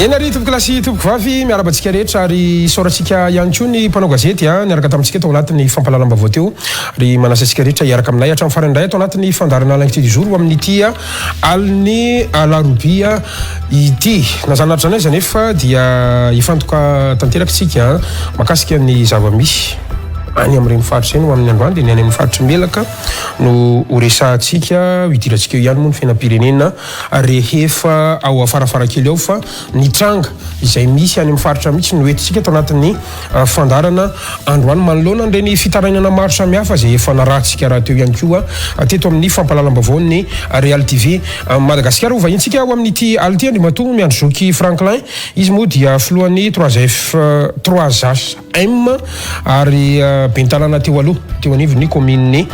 Eny ary tompoko lasy tompoko vavy miarabantsika rehetra ary soratsika ihany koa ny mpanao gazety niaraka tamintsika tao anatin'ny fampalalam-baovao teo ary manasantsika rehetra hiaraka aminay hatramin'ny farany indray atao anatin'ny fandarana l'ancti du jour amin'ity aliny larobia ity nazanatra anay zany efa dia ifantoka tanterakatsika makasika ny zava-misy any amin'ireny faritra eny amin'ny androany dia ny any amin'ny faritra melaka no horesantsika hidirantsika eo ihany moa ny fiainam-pirenena rehefa ao afarafarakely ao fa ny tranga izay misy any amin'ny faritra mihitsy no entintsika tao anatin'ny fandarana androany manoloana an'ireny fitarainana maro samihafa izay efa narahantsika raha teo ihany koa teto amin'ny fampalalam-baovao ny Real TV Madagasikara ho vahintsika ao amin'ity ality andry matoa miandro Zoky Franklin izy moa dia filohan'ny 3M ary bentanana teo aloha teo anivo ny commune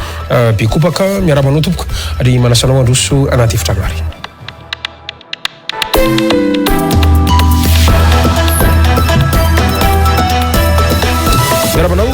Bekopaka miarabanao tompoko ary manasanao androso anaty efitrano ary miarabanao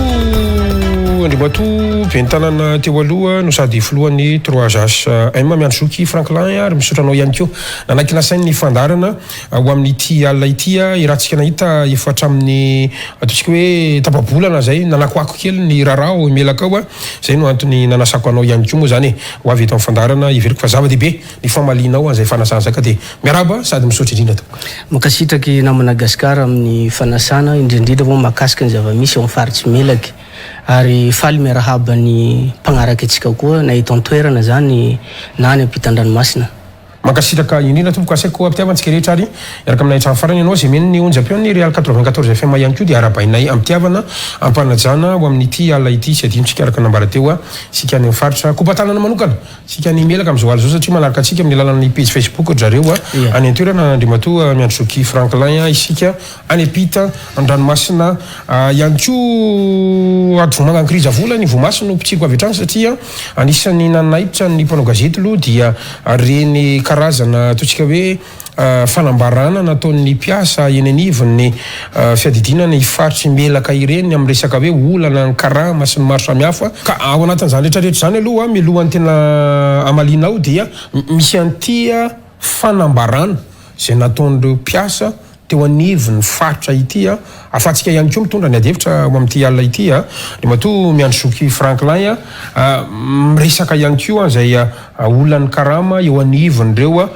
andrimato bentanana teo aloha no sady filohan'ny 3M miandro Zoky Franklin ary misotranao ihany koa nanaky nasain'ny fandarana ho amin'ity alina ity irahantsika nahita efa hatramin'ny ataontsika hoe tapabolana zay nanakoako kely ny rarao melaka ao zay no antony nanasako anao ihany koa moa zany ho avy eto amin'ny fandarana iveriko fa zava-dehibe ny famalinao an'izay fanasana zaka dia miaraba sady misaotra indrindra tompoko makasitraky na Madagasikara amin'ny fanasana indrindrindra moa makasika ny zava-misy ao amin'ny faritsy melaky ary faly miarahaba ny mpagnaraka atsika koa na eto an-toerana zany na any ampitan-dranomasina makasitraka indrindra tompoko asaiko ampitiavantsika rehetra ary iaraka aminay hatramin'ny farany ianao zay meny ny onjam-peo ny Real 94 FM ihany koa dia arabainay ampitiavana ampanajana ho amin'ity alina ity sy adinontsika araka nambara teo sika any amin'ny faritra kopatanana manokana sika ny melaka amin'izao aly zao satria manaraka antsika amin'ny alalan'ny page Facebook zareo any an-toerana andrimatoa miandro Zoky Franklin isika any apita an-dranomasina ihany koa ady vomangankiriza vola ny vomasina no pitsiko avy hatrany satria anisan'ny nanaitra ny mpanao gazety aloha dia reny karazana ataontsika hoe fanambarana nataon'ny mpiasa eny anivon'ny fiadidinana ny faritry melaka ireny amin'ny resaka hoe olana ny karama sy ny maro samihafa ka ao anatin'izany rehetrarehetra zany aloha milohan'ny tena amalinao dia misy an'ity fanambarana zay nataon'ireo mpiasa teo anivon'ny faritra ity afatsika ihany koa mitondra ny adevitra ho amin'ity alina ity ny matoa miandro Zoky Franklin miresaka ihany koa zay olana karama eo anivon'ireo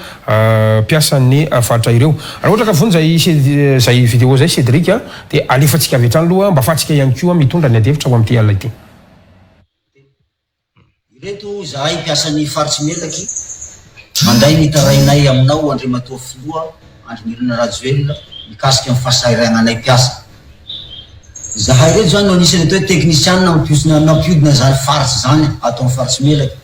mpiasan'ny faritra ireo raha ohatra ka vony zay vidéo zay Cédric dia alefatsika avy hatrany aloha mba afatsika ihany koa mitondra ny adevitra ho amin'ity alina ity ireto zahay mpiasan'ny faritsy melaky manday mitarainay aminao andrimatoa filoha andrinirana rajoelona mikasika amin'ny fahasahirananay mpiasa zahay reto zany no anisany atao hoe teknisiana nampiodina zany faritsy zany atao amin'ny faritsy melaky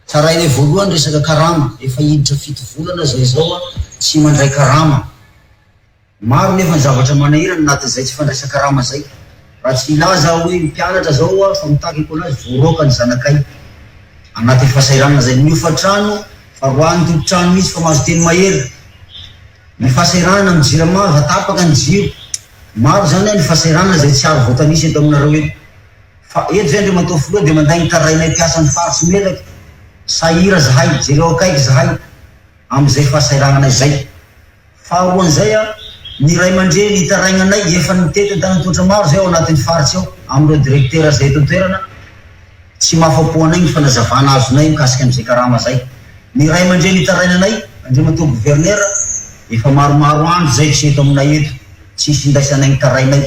tsarainay voalohany resaka karama efa hiditra fito volana zay zao tsy mandray karama maro nefa ny zavatra manahirana natin'izay tsy fandraisa karama zay raha tsy ilaza hoe mpianatra zao fa mitakiko anazy voaroka ny zanakay anaty fahasahiranana zay miofatrano fa roany tompotrano mihitsy fa mahazo teny mahery ny fahasahiranana amin'ny jirama vatapaka ny jiro maro zany ny fahasahiranana zay tsy aro voatanisy eto aminareo eto fa eto zay ndre matao filoha dia manday ny tarainay mpiasa ny faritsy melaky sahira zahay jereo akaiky zahay amin'izay fahasahiranana izay faharoan'izay ny ray aman-dreny hitarainanay efa nitety an-tanatotra maro zay ao anatin'ny faritsy ao amin'ireo direktera zay eto toerana tsy mahafapoanay ny fanazavana azonay mikasika amin'izay karama zay ny ray aman-dreny hitarainanay andre matao gouverneur efa maromaro andro zay tsy eto aminay eto tsisy indaisanay ny tarainay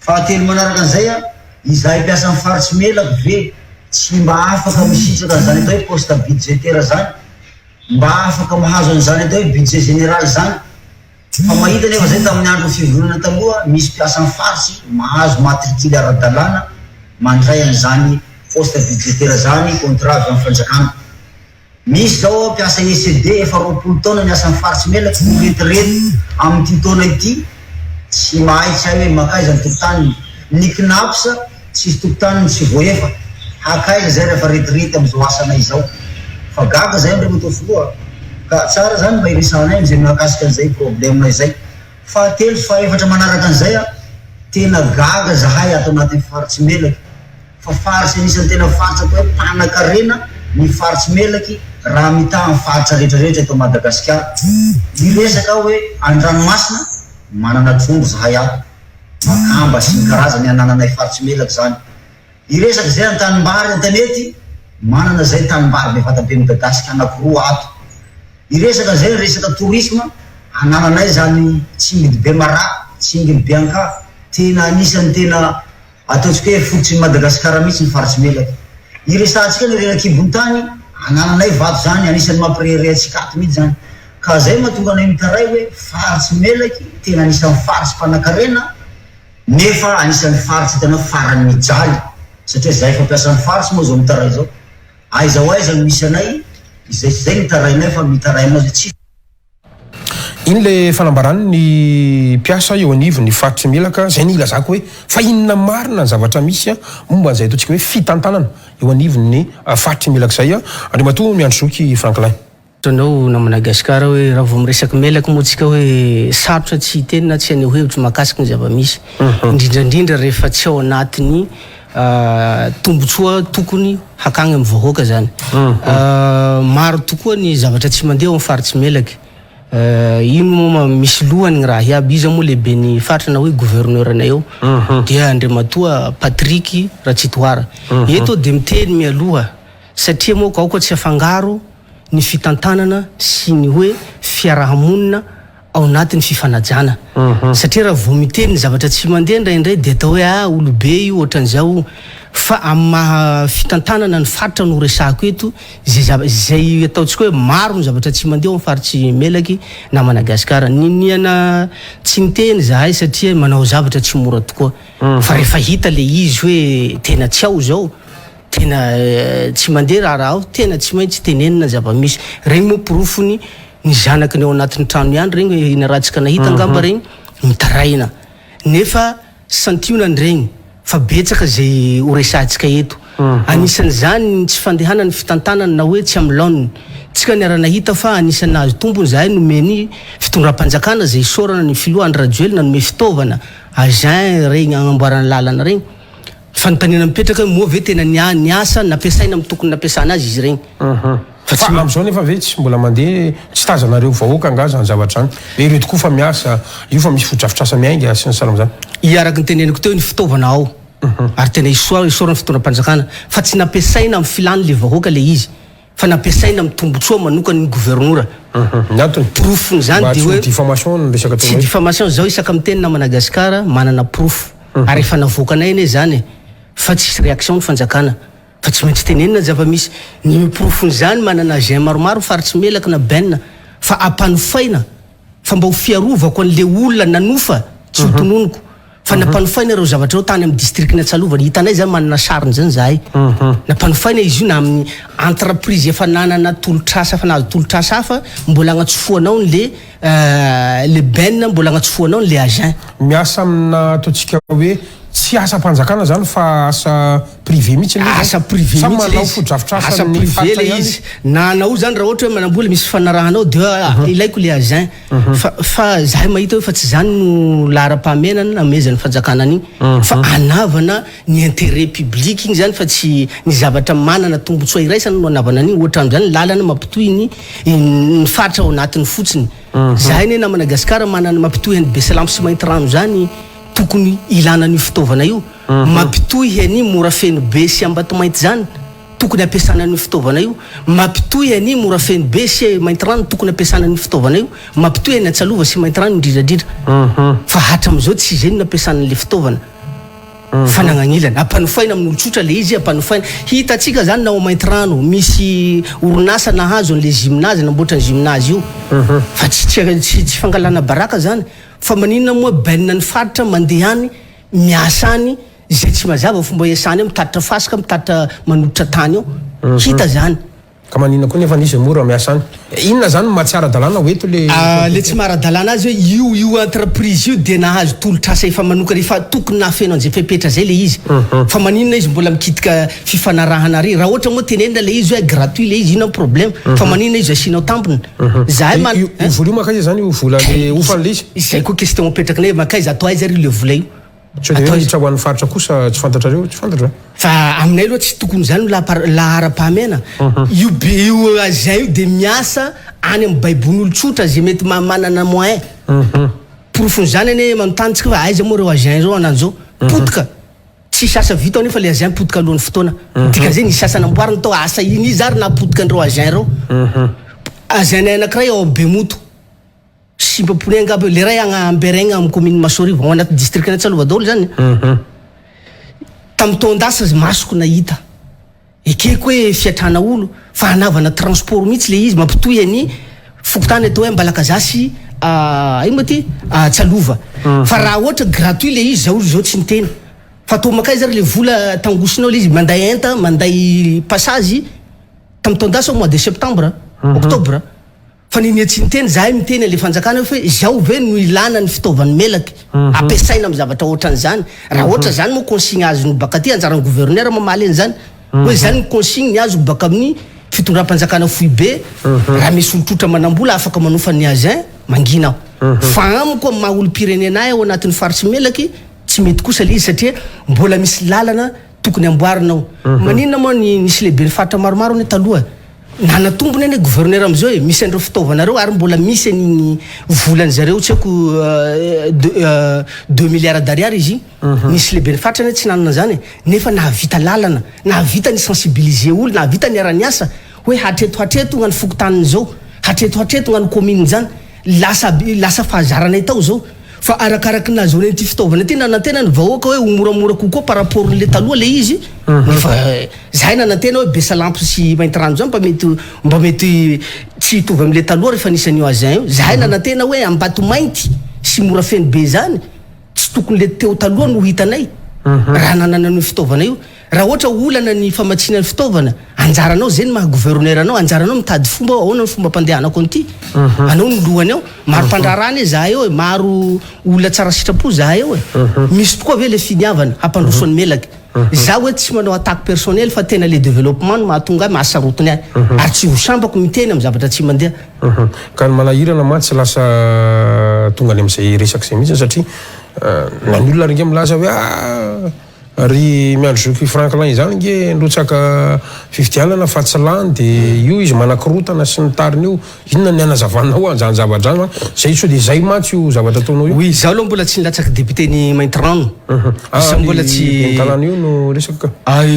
fahatelo manaraka an'izay izahay mpiasa amin'ny faritsy melaky ve tsy mba afaka misitraka an'izany atao hoe poste budgétaire zany mba afaka mahazo an'izany atao hoe budget général zany fa mahita nefa zay tamin'ny andro fivolonana taloha misy mpiasa amin'ny faritsy mahazo matricule ara-dalàna mandray an'izany poste budgétaire zany contrat avy amin'ny fanjakana misy zao mpiasa ECD efa 20 taona miasa amin'ny faritsy melaky retirety amin'ity taona ity tsy mahay tsy hay hoe makaiza ny tokotany ny knapsa tsisy tokotany tsy voefa hakaiza zay rehefa retirity am'izao asanay zao fa gaga zay ndre matao filoha ka tsara zany mba irisanay am'izay mahakasika an'izay problemnay zay fa telo fa efatra manaraka an'izay a tena gaga zahay ato anatin'ny faritsy melaky fa faritsy anisan'ny tena faritsy atao hoe mpanakarena ny faritsy melaky raha mita amin'ny faritra rehetrarehetra eto Madagasikara iresaka hoe an-dranomasina manana trondro zahay ato makamba sy ny karazany anananay faritsy melaky zany iresaka zay an-tanimbary an-tanety manana zay tanimbary bevatabe midadasika anakiroa ato iresaka zay resaka tourisme anananay zany tsingidy be mara tsingidy be anka tena anisany tena ataontsika hoe fototsy Madagasikara mihitsy ny faritsy melaky iresantsika ny renan-kibony tany anananay vato zany anisany mampirehire atsika ato mihitsy zany ka zay mahatonga anay mitaray hoe faritsy melaky tena anisany faritsy mpanakarena nefa anisany faritsy tena farany mijaly satria zay fampiasan'ny faritsy moa zao mitaray zao aiza aiza misy anay izay mitarainay fa mitarainao zay tsy iny le fanambarany ny mpiasa eo anivo ny faritsy melaka zay ny ilazako hoe fa inona marina ny zavatra misy a momba an'izay ataontsika hoe fitantanana eo anivony faritsy melaka zay a andriamatoa miandrozoky Franklin tanao na Madagasikara hoe raha vao miresaky melaka moa tsika hoe sarotra tsy hiteny na tsy haneho hevitra mahakasiky ny zava-misy indrindrandrindra rehefa tsy ao anatiny tombotsoa tokony hakagny amin'ny vahoaka zany maro tokoa ny zavatra tsy mandeha amin'ny faritsy melaky ino moa misy lohany raha iaby izy moa lehibe ny faritra na hoe gouverneuranay eo dia andriamatoa Patrick Ratsitoara eto de miteny mialoha satria moa ka ao tsy afangaro ny fitantanana sy ny hoe fiarahamonina ao anatin'ny fifanajana satria raha vao miteny zavatra tsy mandeha indraindray de atao hoe olobe io ohatran'izao fa amin'ny fitantanana ny faritra no resako eto zay ataontsika hoe maro ny zavatra tsy mandeha amin'ny faritsy melaky na Madagasikara niniana tsy niteny zahay satria manao zavatra tsy mora tokoa fa rehefa hita le izy hoe tena tsy ao zao tena tsy mandeha raha ao tena tsy maintsy tenenina zava-misy regny moa porofony ny zanaky ny ao anatin'ny trano ihany regny ina ratsika nahita angamba regny mitaraina nefa santionandregny fa betsaka zay horesantsika eto anisan'izany tsy fandehanany fitantanana na hoe tsy am'laoniny tsika niara-nahita fa anisan'ny nahazo tombony zahay nomeny fitondram-panjakana zay sorana ny filohan'ny rajoely nanome fitaovana agent regny agnamboarana lalana regny fanontaniana mipetraka moa ve tena niasa nampiasaina amin'ny tokony nampiasana azy izy regny fa tsy am'izao nefa ve tsy mbola mandeha tsy tazanareo vahoaka angaza ny zavatra any ireto koa fa miasa io fa misy fodrafitrasa miainga sy ny salam zany iaraky ny teneniko teo ny fitaovana ao ary tena isorana fitondram-panjakana fa tsy nampiasaina amin'ny filany le vahoaka le izy fa nampiasaina amin'ny tombotsoa manokany ny gouvernora natony profony zany de hoe diffamation ny resaka tsy diffamation zao isaka miteny na Madagasikara manana profo ary efa navoakanay ane zany fa tsisy réaction ny fanjakana fa tsy maintsy tenenina zava-misy ny profony zany manana agent maromaro faritsy melaka na benna fa ampanofaina fa mba ho fiarovako an'le olona nanofa tsy ho tononoko fa nampanofaina ireo zavatra reo tany amin'ny districtna Tsalovana hitanay zany manana sariny zany zahay nampanofaina izy io na amin'ny entreprise efa nanana tolotrasa fa nahazo tolotrasa hafa mbola agnatsofoanao le benna mbola agnatsofoanao le agent miasa amina ataontsika hoe tsy asa mpanjakana zany fa asa privé mihitsy asa privé mihitsy asa privé le izy na anao zany raha ohatra hoe manambola misy fanarahanao de ilaiko le agent fa zahay mahita hoe fa tsy zany no lahara-pahamenana namezan'ny fanjakana an'igny fa anavana ny intérêt public igny zany fa tsy ny zavatra manana tombotsoa iraisana no anavana an'igny ohatra am'zany lalana mampitohy ny faritra ao anatiny fotsiny zahay ne na Madagasikara manana mampitohy any Besalamp sy Maintrano zany tokony ilana ny fitaovana io mampitohy any mora feno be sy Ambatomainty zany tokony ampiasana ny fitaovana io mampitohy any mora feno be sy Maintrano tokony ampiasana ny fitaovana io mampitohy any Antsalova sy Maintrano indridradrindra fa hatram'izao tsy zay no ampiasana le fitaovana fa nagnanilana ampanofaina amin'olotsotra le izy ampanofaina hitatsika zany na ao Maintrano misy orinasa nahazo an'le gymnase namboatra ny gymnase io fa tsy fangalana baraka zany fa maninona moa benina ny faritra mandeha any miasa any zay tsy mazava fomba iasany eo mitatitra fasika mitatitra manoditra tany eo hita zany ka manina koa nefa nisy mora miasa any inona zany mahatsiara dalàna hoeto le tsy mara-dalàna azy hoe io entreprise io dia nahazo tolotrasa efa manokana efa tokony nahafeno an'izay fepetra zay le izy fa maninona izy mbola mikitika fifanarahana ary raha ohatra moa tenenina le izy hoe gratuit le izy ina problème fa maninona izy asianao tampony zahay vola io makaiza zany io vola le ofan'le izy izay koa question mipetraka ne makaiza atao aiza ary le vola io hitra ho an'ny faritra kosa tsy fantatrareo tsy fantatra fa aminay aloha tsy tokony zany lahara-pahamena io be io zay io de miasa any amin'ny baibon'olo tsotra zay mety manana moyen profony zany ane manotanitsika fa aiza moa reo agent zao ananjao potika tsy sasa vita nefa le agent potika alohan'ny fotoana dika zay nisy asa namboarina tao asa iny izy ary na potika andreo agent reo agent anankiray ao be moto simpapone angabo le ray agnaamberegna amin'ny commune Masorivo ao anaty district na Tsalovadolo zany tamin'ny taondasa masoko nahita ekeko hoe fiatrana olo fa hanavana transport mihitsy le izy mampitohy any fokotany atao hoe Mbalakazasy ino moa ty Tsalova fa raha ohatra gratuit le izy zao tsy niteny fa atao makay zary le vola tangosinao le izy manday enta manday passage tamin'ny taondasa au mois de septembre octobre fa niny tsy niteny zahay miteny le fanjakana fa zao ve no ilana ny fitaovany melaky ampiasaina amin'ny zavatra ohatran'izany raha ohatra zany moa consigne azony baka ty anjaran'ny gouverneur mamaly an'izany hoe zany consigne ny azoko baka amin'ny fitondram-panjakana foy be raha misy olotrotra manambola afaka manofa ny agent mangina aho fa amiko amin'ny maha olo-pirenenay ao anatin'ny faritsy melaky tsy mety kosa le izy satria mbola misy lalana tokony amboarinao maninona moa nisy lehibe ny faritra maromaro ny taloha nanatombony ane gouverneur am'izao e misy andreo fitaovanareo ary mbola misy an'igny volany zareo tsy haiko 2 milliards d'ariary izy misy lehibe ny faritra ane tsy nanana zany nefa nahavita lalana nahavita ny sensibiliser olo nahavita ny araniasa hoe hatreto gnany fokotaniny zao hatreto gnany commune zany lasa fahazaranay tao zao fa arakaraky nazo ty fitaovana ty nanantena ny vahoaka hoe omoramora kokoa par rapport le taloha le izy nefa zahay nanantena hoe besalampy sy maintrano zany mba mety tsy hitovy am'le taloha rehefa nisan'io agent io zahay nanantena hoe ambato mainty sy mora feny be zany tsy tokony le teo taloha no hitanay raha nanana ny fitaovana io raha ohatra olana ny famatsiana ny fitaovana anjaranao zay ny maha gouverneur anao anjaranao mitady fomba ahoana ny fomba mpandehanako an'ity anao ny lohany ao maro mpandrarany zahay eo maro olona tsara sitrapo zahay eo misy tokoa ve le finiavana hampandrosoan'ny melaky za hoe tsy manao attaque personnel fa tena le développement no mahatonga mahasarotiny ahy ary tsy ho sambako miteny amin'ny zavatra tsy mandeha ka ny manahirana ma tsy lasa tonga any am'izay resaky zay mihitsy satria nany olona ringe milaza hoe ary miandro Jacques Franklin zany nge nrotsaka 50 alana fa tsy lany dia io izy manakorotana sy ny tariny io inona ny anazavanao anjany zavatra zany zay so dia zay matsy io zavatra ataonao io oui zaho aloha mbola tsy nilatsaky député ny maintrano mbola tsy talana io no resaka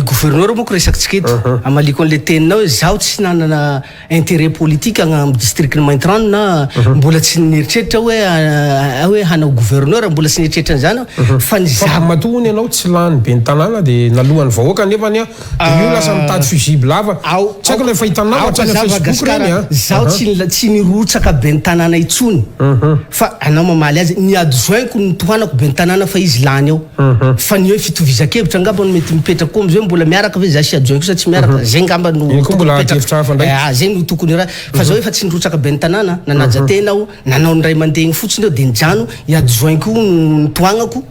gouverneur moa ko resaky tsiketo amaliko an'le teninao hoe zaho tsy nanana intérêt politique amin'ny district ny maintrano na mbola tsy nieritreritra hoe hanao gouverneur mbola tsy nieritreritra an'izany fa ny matony ianao tsy lany be ny tanàna dia nalohan'ny vahoaka nefany io lasa mitady fusible ava tsy haiko le fahitanao atrany Facebook reny zaho tsy nirotsaka be ny tanàna itsony fa anao mamaly azy ny adjoint-ko ny tohanako be ny tanàna fa izy lany eo fa ny hoe fitovizakevitra angamba no mety mipetraka koa am'izay mbola miaraka ve za sy adjoint-ko sa tsy miaraka zay ngamba no zay no tokony raha fa zao efa tsy nirotsaka be ny tanàna nanajatena aho nanao ny ray mandeha fotsiny eo dia nijano i adjoint-ko ny tohagnako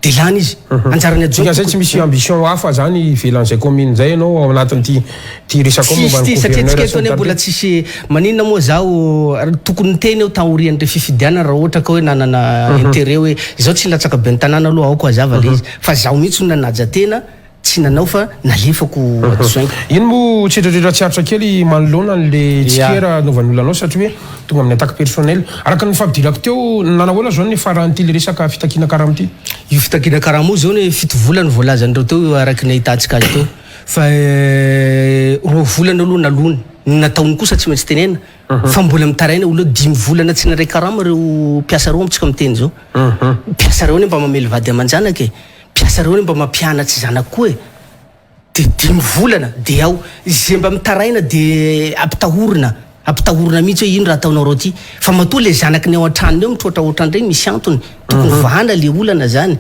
de lany izy anjarany adjoint zay tsy misy ambition hafa zany ivelan'izay commune zay ianao ao anatin'ty resaka satria tsiketo ane mbola tsisy maninona moa zaho tokony teny eo taorian're fifidiana raha ohatra ka hoe nanana intérêt hoe zao tsy nilatsaka be ny tanàna aloha ao koa zava le izy fa zaho mihitsy no nanajatena tsy nanao fa nalefako adjoint ino mo tsetratrera tsiaritra kely manoloana n'le tsikera novan'olonanao satria hoe tonga amin'ny attaque personnel araka ny fampidirako teo nanahoana zao ny faran'ity le resaka fitakina karaha am'ity io fitakina karaha moa zao ny fito volany voalazan'ireo teo araky ny ahitantsika azy teo fa 2 volana aloha nalony nataony kosa tsy maintsy tenena fa mbola mitaraina olo 10 volana tsy naray karama reo mpiasa reo amitsika miteny zao mpiasa reo ny mba mamely vady aman-janaka e mpiasa reo ny mba mampianatsy zanako koa e de 10 volana de ao zay mba mitaraina de ampitahorina mihitsy hoe ino raha ataonao reo ty fa matoa le zanaky ny ao an-tranony eo mitrotraohatran'ireny misy antony tokony vahana le olana zany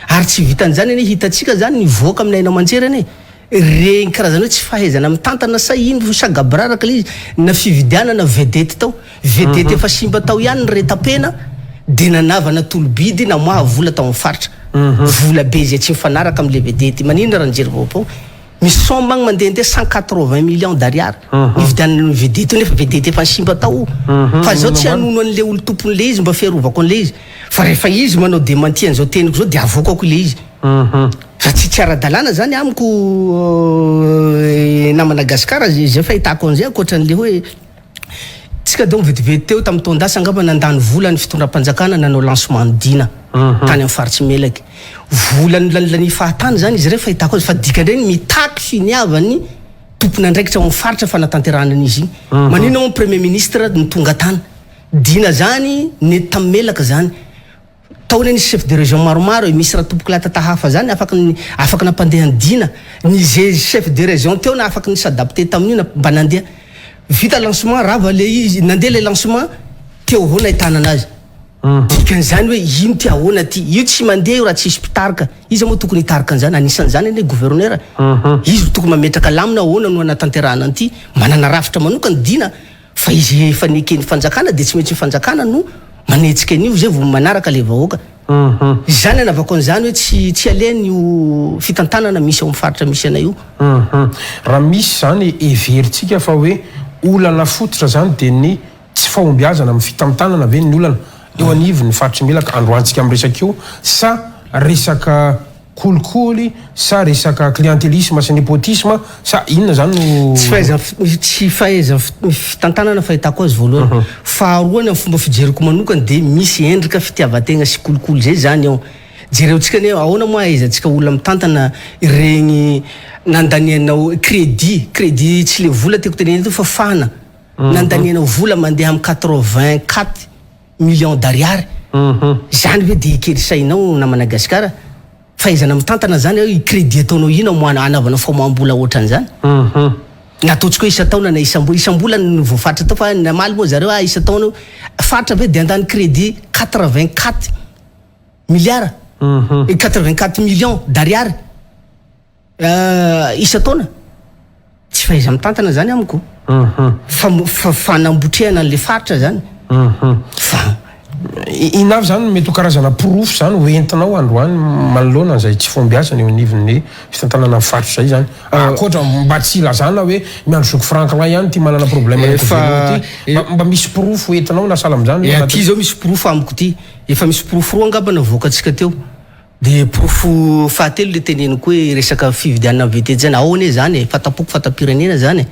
ary tsy vitan'izany ane hitatsika zany nivoaka amin'ny ainao aman-tserany e regny karazana hoe tsy fahaizana mitantana sa ino sagabraraka le izy na fividianana vedety tao vedety efa simba tao ihany nyretapena de nanavana tolobidy na moa vola tao amin'ny faritra vola be zay tsy mifanaraka am'le vedety manina raha nijery vaopao misy sombagny mandehandeha 180 millions d'ariary nividianana vedety nefa vedety efa simba tao fa zao tsy hanono an'le olo tompon'le izy mba fiarovako an'le izy fa rehefa izy manao démenti an'izao teniko zao de avokako le izy fa tsy ara-dalàna zany amiko na Madagasikara zay fahitako an'izay ankoatran'le hoe tsika donc vetivety teo tamin'ny taondasa angamba nandany vola ny fitondram-panjakana nanao lancement dina tany amin'ny faritsy Melaky vola ny fahatany zany izy rehefa fahitako azy fa dikan'ireny mitaky finiavany tompony andraikitra amin'ny faritra fa natanterahana an'izy igny manino moa premier ministre ny tonga tany dina zany nety tamin'ny Melaka zany taona nisy chef de région maromaro misy raha tompoky latata hafa zany afaka nampandeha ny dina ny zay chef de région teo na afaka nisy adapté tamin'io mba nandeha vita lancement rava le izy nandeha le lancement teo ho nahitana anazy dikan'izany hoe ino ty ahoana ty io tsy mandeha io raha tsisy mpitarika izy moa tokony hitarika an'izany anisan'izany ane gouverneur izy tokony mametraka lamina ahoana no anatanterahana an'ity manana rafitra manokany dina fa izy efa nekeny fanjakana de tsy mety fanjakana no manetsika an'io zay vao manaraka le vahoaka zany anavako an'izany hoe tsy aleny io fitantanana misy ao amin'ny faritra misy anay io raha misy zany everitsika fa hoe olana fototra zany de ny tsy fahombiazana amin'ny fitantanana ve ny olana eo anivy ny faritry Melaka androantsika amin'ny resaka io sa resaka kolikoly sa resaka clientélisme sy népotisme sa inona zany no tsy fahaiza fitantanana fahitako azy voalohany faharoany amin'ny fomba fijeriko manokany de misy endrika fitiavan-tegna sy kolikoly zay zany ao jereontsika ne ahoana moa aizantsika olona mitantana regny nandanianao crédit tsy le vola teko tenenito fa fana nandanianao vola mandeha amin'ny 84 millions d'ariary zany hoe de kely sainao na Madagasikara fahaizana mitantana zany hoe crédit ataonao ino moana anavana famoam-bola ohatran'izany nataontsika hoe isa-taona na isam-bola no voafaritra tao fa namaly moa zareo isa-taona faritra be de andany crédit 84 milliards 84 millions d'ariary isa-taona tsy fahaiza mitantana zany amiko fa fanambotrehana an'le faritra zany fa inavy zany mety ho karazana porofo zany hoentinao androany manoloana zay tsy fombiazana eo anivon'ny fitantanana faritra zay zany akoatra mba tsy ilazana hoe miandro Jacques Franklin ihany ty manana problème mba misy porofo hoentinao na sahala am'izany ty zao misy porofo amiko ty efa misy porofo roa angamba navoakatsika teo de porofo fahatelo le teneniko hoe resaka fividianana vetety zany aone zany fatapoko fatapirenena zany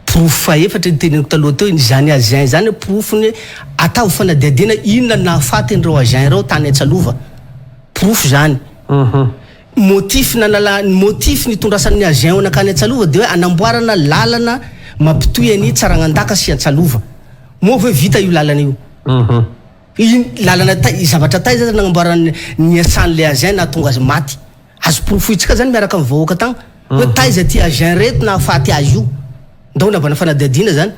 porofo faefatra teneniko taloha teo zany agent zany porofony atao fanadiadiana inona nahafaty an'ireo agent ireo tany Antsalova porofo zany motif nitondrasan'ny agent ao nakany Antsalova de hoe anamboarana lalana mampitoy any Tsaragnandaka sy Antsalova moa hoe vita io lalana io lalana zavatra tay zany nagnamboarany ny asan'le agent na tonga azy maty azo porofoitsika zany miaraka amin'ny vahoaka tagny hoe taiza ty agent reto nahafaty azy io ndao navana fanadiadiana zany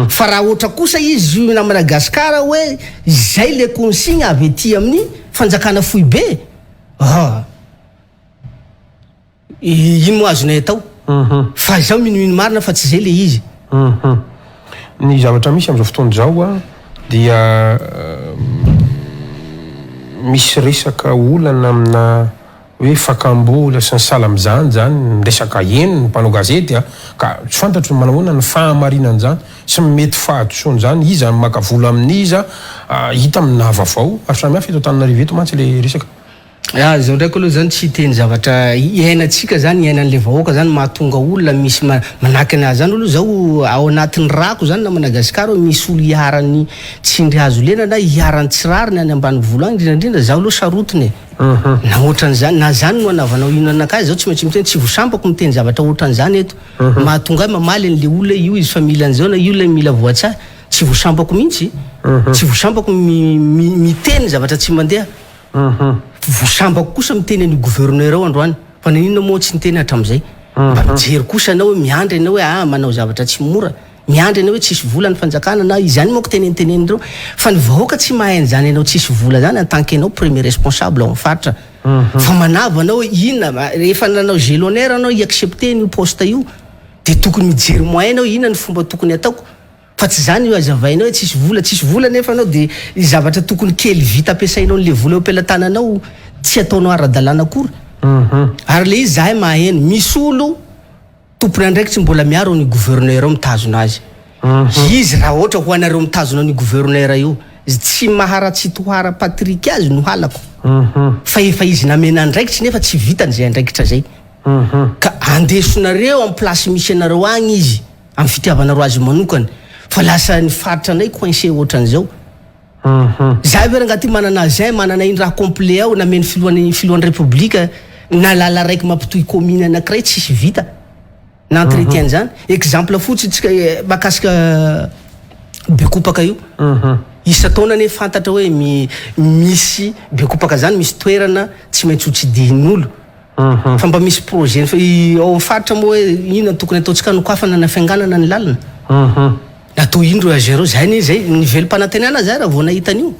fa raha ohatra kosa izy io na Madagasikara hoe zay le consigne avy ety amin'ny fanjakana fohy be ino moa azonay atao fa zao minomino marina fa tsy zay le izy ny zavatra misy am'izao fotoana zao dia misy resaka olana amina hoe fakambola sy ny sala am'izany zany resaka eno mpanao gazety ka tsy fantatro manahoana ny fahamarinany zany sy mety fahadosoany zany iza maka vola amin'iza hita amina vaovao samihafa eto Antananarivo eto mantsy le resaka zao ndraiky aloha zany tsy teny zavatra iainantsika zany iainan'le vahoaka zany mahatonga olona misy manaky anazy zany olo zao ao anatin'ny rako zany na Madagasikara misy olo iarany tsindry hazo lena na iarany tsirariny any ambany vola any indrindra zao aloha sarotiny na ohatran'izany na zany no anavanao ino anakazy zao tsy maintsy miteny tsy vosambako miteny zavatra ohatran'izany eto mahatonga mamaly an'le olona io izy fa mila an'izao na io le mila voatsara tsy vosambako mihitsy tsy vosambako miteny zavatra tsy mandeha vosambako kosa miteny ny gouverneur ao androany fa nanino moa tsy niteny hatram'izay mba mijery kosa anao hoe miandry anao hoe manao zavatra tsy mora miandry anao hoe tsisy vola ny fanjakana na izany moa ko tenenitenenindreo fa ny vahoaka tsy mahay an'izany ianao tsisy vola zany en tant que ianao premier responsable ao amin'ny faritra fa manava anao inona rehefa nanao gélonaire anao iaccepté n'io poste io de tokony mijery moyen anao inona ny fomba tokony ataoko fa tsy zany io azavainao hoe tsisy vola nefa anao de zavatra tokony kely vita ampiasainao n'le vola eo am-pelatananao tsy ataonao ara-dalàna akory ary le izy zahay maheno misy olo tompony andraiky tsy mbola miaro ny gouverneur ao mitazona azy izy raha ohatra ho anareo mitazona ny gouverneur io tsy maharatsy tohara Patrick azy no halako fa efa izy namena andraikitsy nefa tsy vitany zay andraikitra zay ka andesonareo amin'ny place misy anareo agny izy amin'ny fitiavanareo azy manokany fa lasa ny faritra anay coincé ohatran'izao zahay vera angaty manana zay manana iny raha complet ao nameny filohan'ny république na lala raiky mampitohy commune anankiray tsisy vita na entretien zany exemple fotsy tsika makasika bekopaka io isa taona ne fantatra hoe misy bekopaka zany misy toerana tsy maintsy hotsidihin'olo fa mba misy projet ao faritra moa hoe inona tokony ataontsika nokafana na fianganana ny lalana natao indro azero zay zay nivelom-panantenana zay raha vao nahitan'io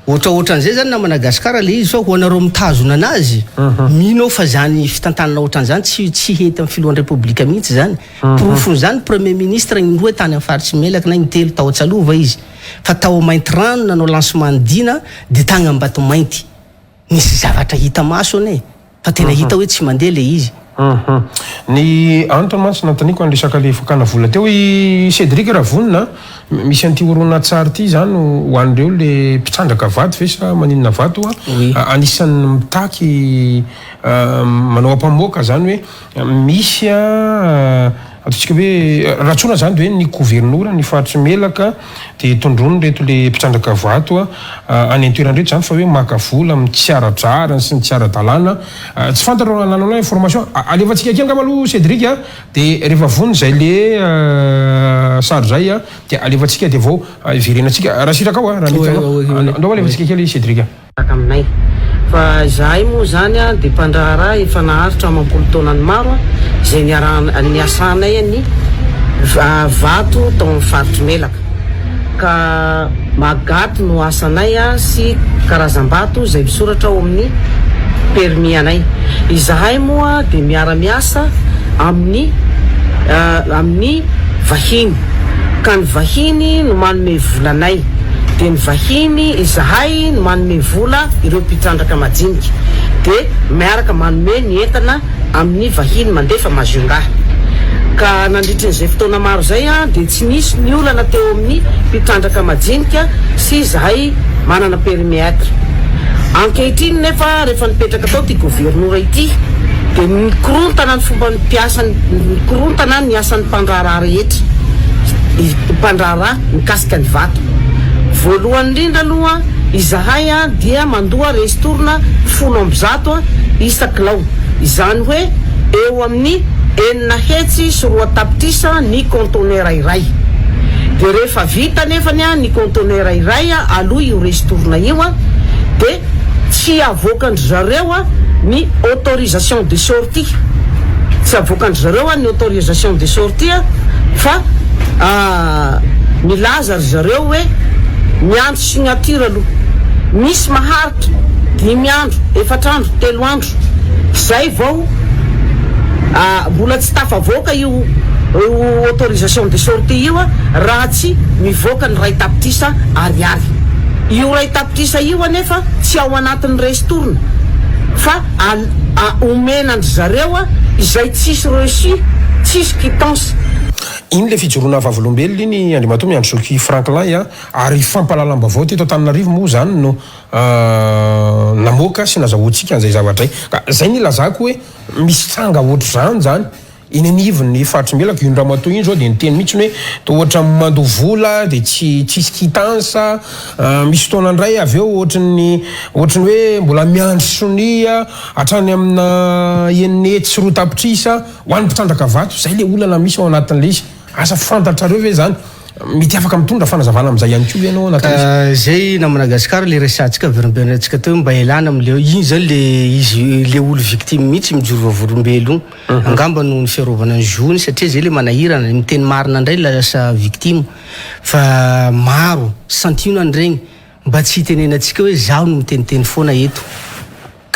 ohatran'izay zany na Madagasikara le izy fa ho anareo mitazona anazy mino fa zany fitantanana ohatran'izany tsy hety amin'ny filohan'ny république mihitsy zany profony zany premier ministre indroa tany amin'ny faritsy Melaky na intelo tao atsalova izy fa tao mainty rano nanao lancement dina de tagny amin'ny Batomainty nisy zavatra hita maso ane fa tena hita hoe tsy mandeha le izy ny antony mantsy nantaniko andresaka le fakana vola teo i Cédric Ravonina misy an'ity orona tsara ity zany ho an'ireo le mpitrandraka vato ve sa maninona vato anisan'ny mitaky manao ampamoaka zany hoe misy ataontsika hoe ratsona zany de hoe ny gouvernora ny faritsy Melaka de tondrony reto le mpitrandraka vato any an-toeranreto zany fa hoe maka vola amin'ny tsy aradrarany sy ny tsy ara-dalàna tsy fantaro nanao information alevantsika akeny ngamalo Cédric de rehefa vony zay le sary zay de alevantsika de vao iverenatsika raha sitraka ao raha andao alevantsika kely Cédric aminay fa zahay moa zany de mpandraharaha efa naharitra mampolo taonany maro zay niasanay ny vato tao amin'ny faritra Melaka ka magaty no asanay sy karazam-bato zay misoratra ao amin'ny permis anay izahay moa de miara-miasa amin'ny vahiny ka ny vahiny no manome volanay de ny vahiny izahay no manome vola ireo mpitrandraka majinika de miaraka manome ny entana amin'ny vahiny mandefa mazongaha ka nandritran'izay fotoana maro zay de tsy nisy ny olana teo amin'ny mpitrandraka majinika sy izahay manana permis ankehitriny nefa rehefa nipetraka tao ty gouvernora ity de nikorontana ny fomba mpiasa nikorontana ny asan'ny mpandraharaha rehetra mpandraharaha mikasika ny vato voalohany indrindra aloha izahay dia mandoa restorana 100 isakilao izany hoe eo amin'ny 9 hetsy sy 2 tapitrisa ny conteneur iray de rehefa vita nefany ny conteneur iray aloha io restorana io de tsy avoakandry zareo ny autorisation de sortie tsy avoakandry zareo ny autorisation de sortie fa milaza ry zareo hoe miandro signature aloha misy maharitra 5 andro 4 andro 3 andro zay vao mbola tsy tafavoaka io autorisation de sortie io raha tsy mivoaka ny ray tapitrisa ariary io ray tapitrisa io anefa tsy ao anatin'ny restorana fa omenandry zareo izay tsisy reçu tsisy quittance iny le fijoroana vavolombelona iny Andriamatoa miandro Soki Franklin ary fampalalam-bavao teto Antananarivo moa zany no namoaka sy nazahoantsika an'izay zavatra ka zay ny lazako hoe misy tranga ohatr' zany iny anivony faritsy Melaka io Andriamatoa iny zao de niteny mihitsy hoe to ohatra mando vola de tsisy quittance misy fotoana indray avy eo ohatrany hoe mbola miandry sonia hatrany amina enety sy 2 tapitrisa ho an'ny mpitrandraka vato zay le olana misy ao anatin'le izy asa fantatrareo ve zany mety afaka mitondra fanazavana amin'izay ihany koa ianao anatin'izy zay na Madagasikara le resantsika verimberantsika teo mba ilana am'le iny zany le izy le olo victime mihitsy mijoro vavolombelo angamba no ny fiarovana ny zony satria zay le manahirana miteny marina indray lasa victime fa maro santionany regny mba tsy hitenenantsika hoe zaho no miteniteny foana eto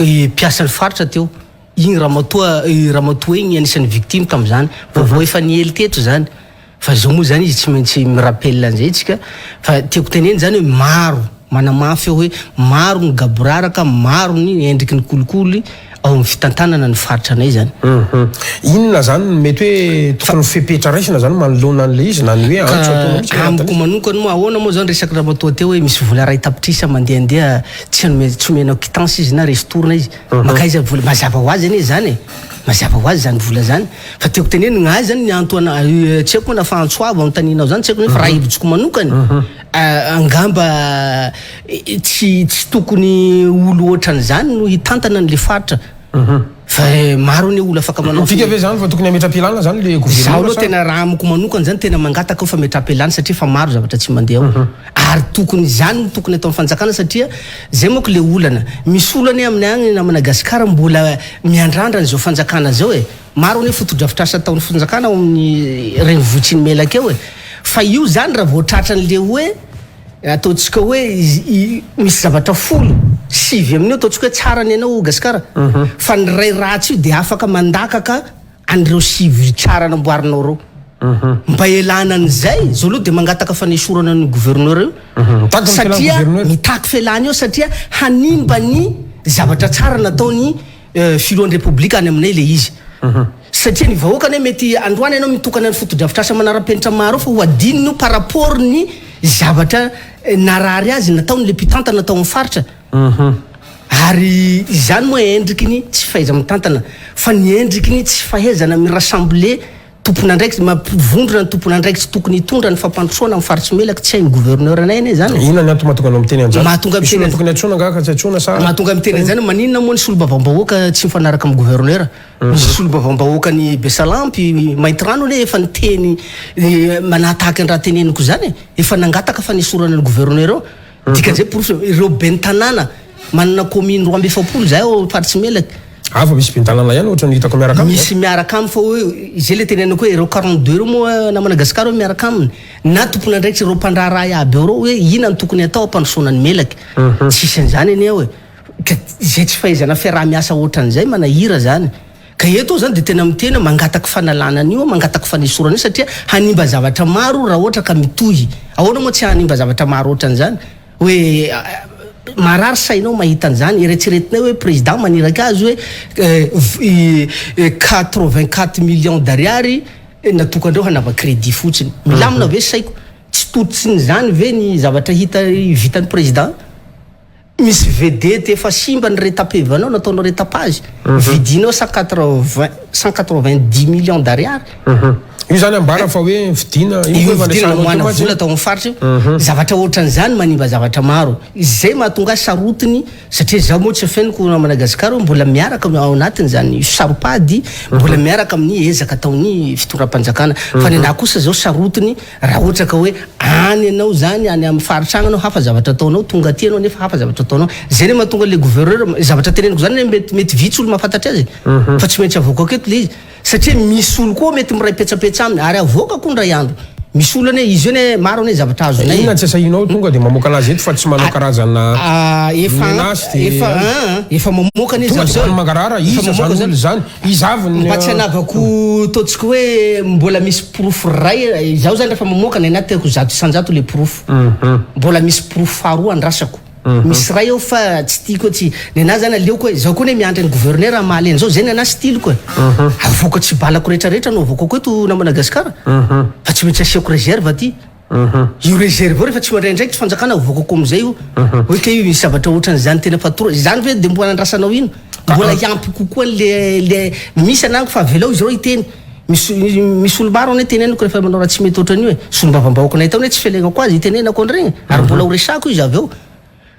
mpiasa ny faritra teo igny ramatoa igny anisan'ny victime tam'izany vao efa niely teto zany fa zao moa zany izy tsy maintsy mirapelina an'izay tsika fa tiako teneny zany hoe maro manamafy eo hoe maro ny gaboraraka maro ny endriky ny kolikoly ao amin'ny fitantanana ny faritra anay zany inona zany mety hoe tokony fepetra raisina zany manoloana an'le izy na ny hoe antso ataonao amiko manokany moa ahoana moa zany resaky ramatoa teo hoe misy vola ray tapitrisa mandehandeha tsy omenao quittance izy na restourna izy makaiza vola mazava ho azy anie zany mazava ho azy zany vola zany fa tiako teneny gnazy zany ny antoana tsy haiko na fa antsoavo anotaninao zany tsy haiko fa raha hevitriko manokany angamba tsy tokony olo ohatran'izany no hitantana n'le faritra fa maro ny olo afaka manao fika ve zany fa tokony ametra-pialana zany le gouvernement zaho aloha tena raha amiko manokany zany tena mangataka fa metra-pialana satria fa maro zavatra tsy mandeha ao ary tokony zany tokony atao fanjakana satria zay moko le olana misy olany amin'ny agny na Madagasikara mbola miandrandra n'izao fanjakana zao maro ny fotodrafitrasa ataon'ny fanjakana ao amin'ny renivohitry ny melaka eo fa io zany raha voatratra an'le hoe ataontsika hoe misy zavatra folo sivy amin'io ataontsika hoe tsara ny anao Gasikara fa ny ray ratsy io dia afaka mandakaka an'ireo sivy tsara namboarinao reo mba elana an'izay zao aloha dia mangataka fanesorana ny gouverneur io satria mitaky felana eo satria hanimba ny zavatra tsara nataony filohan'ny repoblika any aminay le izy satria ny vahoaka ne mety androany ianao mitokana ny fotodrafitrasa manara-penitra maro fa ho adininy par rapport ny zavatra narary azy nataony le mpitantana natao amin'ny faritra ary izany moa endriky ny tsy fahaiza mitantana fa ny endriky ny tsy fahaizana mirassemble tompona ndraiky mampivondrona ny tompona ndraiky tsy tokony hitondra ny fampandrosoana amin'ny faritsy melaka tsy hain'ny gouverneur anay ane zany inona ny antony mahatonga anao miteny an'izany mahatonga miteny tokony atsoina ngaka tsy atsoina sa mahatonga miteny an'izany maninona moa ny solombavambahoaka tsy mifanaraka amin'ny gouverneur misy solombavambahoaka ny Besalampy Maitrano ne efa niteny manatahaky andraha teneniko zany efa nangataka fanesorana ny gouverneur eo dikan'izay porofo ireo bentanàna manana commune 220 zay ao faritsy melaka afa misy bentanàna ihany ohatra ny hitako miaraka aminy misy miaraka aminy fa hoe izay le tenenako hoe ireo 42 reo moa na Madagasikara miaraka aminy na tompona ndraiky ireo mpandraraha aby ao reo hoe ina ny tokony atao ampandrosoana ny melaka tsisy an'izany anie hoe zay tsy fahaizana fiaraha-miasa ohatran'izay manahira zany ka eto zany dia tena mitena mangataka fanalana an'io mangataka fanesorana io satria hanimba zavatra maro raha ohatra ka mitohy ahoana moa tsy hanimba zavatra maro ohatran'izany hoe marary sainao mahita an'izany eretsiretinay hoe président maniraka azy hoe 84 millions d'ariary natokandreo hanava crédit fotsiny milamina ve saiko tsy totitsiny zany ve ny zavatra hita vitan'ny président misy vedety efa simba ny retapevanao nataonao retapage vidinao 190 millions d'ariary io zany ambara fa hoe vidina io vidina moana vola atao amin'ny faritra zavatra ohatran'izany manimba zavatra maro izay mahatonga sarotiny satria zaho moa tsy afeniko na Madagasikara mbola miaraka ao anatiny zany saropady mbola miaraka amin'ny ezaka ataony fitondram-panjakana fa ny anahy kosa zao sarotiny raha ohatra ka hoe any ianao zany any amin'ny faritra agny anao hafa zavatra ataonao tonga aty anao nefa hafa zavatra ataonao zay ne mahatonga le gouverneur zavatra teneniko zany mety vitsy olo mahafantatra azy fa tsy maintsy avoaka aketo le izy satria misy olo koa mety miray petsapetra aminy ary avoaka koa ndray andro misy olo ane izy io ne maro ane zavatra azo nay inona tsy asahinao tonga dia mamoaka anazy eto fa tsy manao karazana efa mamoaka ane zany mangarara iza zany olo zany izaviny mba tsy anavako totsika hoe mbola misy proof ray zaho zany rehefa mamoaka ny anaty teko 100 le proof mbola misy proof faharoa andrasako misy ray eo fa tsy tiako tsy ny anahy zany aleoko hoe zaho koa ne miandry ny gouverneur amaly an'izao zay ny anahy styloko avoaka tsy balako rehetrarehetra no avoaka koeto na Madagasikara fa tsy maintsy asiako réserve aty io réserve rehefa tsy mandray ndraiky tsy fanjakana avoakako am'izay io hoe ka io misy zavatra ohatran'izany tena fatora zany ve de mbola nandrasanao ino mbola iampy kokoa le misy anango fa avelao izy reo iteny misy olo maro ane tenenako rehefa manao raha tsy mety ohatran'io hoe solombavambahoaka nay tao ne tsy fialenako azy itenenako an'iregny ary mbola ho resako izy avy eo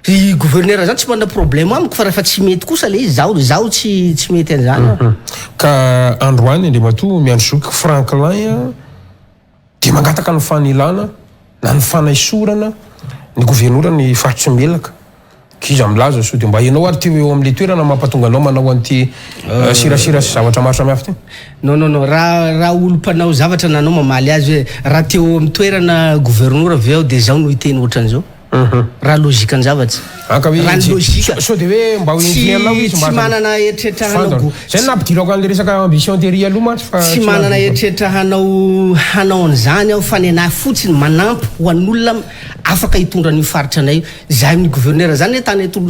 i gouverneur zany tsy manana problème amiko fa rehefa tsy mety kosa le izy zaho tsy mety an'izany ka androany Andriamatoa miandro zoky Franklin dia mangataka ny fanilana na ny fanaisorana ny gouvernoura ny faritry melaka kiza milaza so de mba ianao ary ty eo am'le toerana mampatonga anao manao an'ity sirasira sy zavatra maro samihafa ty non raha olo-mpanao zavatra nanao mamaly azy hoe raha teo amin'ny toerana gouvernoura avy eo de zao no hiteny ohatran'izao raha logika ny zavatra raha ny logika so de hoe mba hoentinanao izy tsy manana eritreritra hanao zay nampidirako an'le resaka ambition tery aloha mantsy fa tsy manana eritreritra hanao an'izany aho fa ny anahy fotsiny manampy ho an'olona afaka hitondra ny faritra anay zahay amin'ny gouverneur zany hoe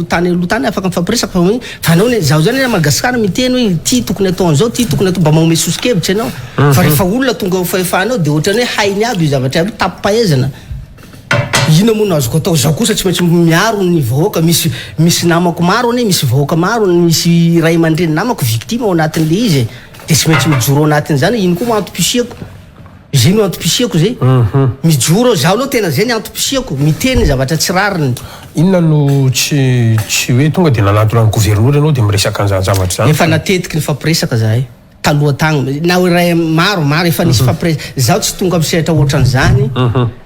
tany aloha tany afaka mifampiresaka fa anao zaho zany Madagasikara miteny hoe ty tokony atao an'izao ty tokony atao mba maome sosikevitra ianao fa rehefa olona tonga ho fahefanao de ohatrany hoe hainy aby io zavatra aby tapim-pahaizana ino moa no azoko atao zaho kosa tsy maintsy miaro ny vahoaka misy namako maro ane misy vahoaka maro misy ray aman-dreny namako victime ao anatin'le izy de tsy maintsy mijoro ao anatin'izany ino koa antom-pisiako zay no antom-pisiako zay mijoro zaho aloha tena zay ny antom-pisiako miteny zavatra tsy rariny inona no tsy hoe tonga de nanatona ny gouvernoura ianao de miresaka an'izany zavatra zany efa natetiky ny fampiresaka zahay taloha tagny na hoe ray maro efa nisy fampiresaka zaho tsy tonga am'sehatra ohatran'izany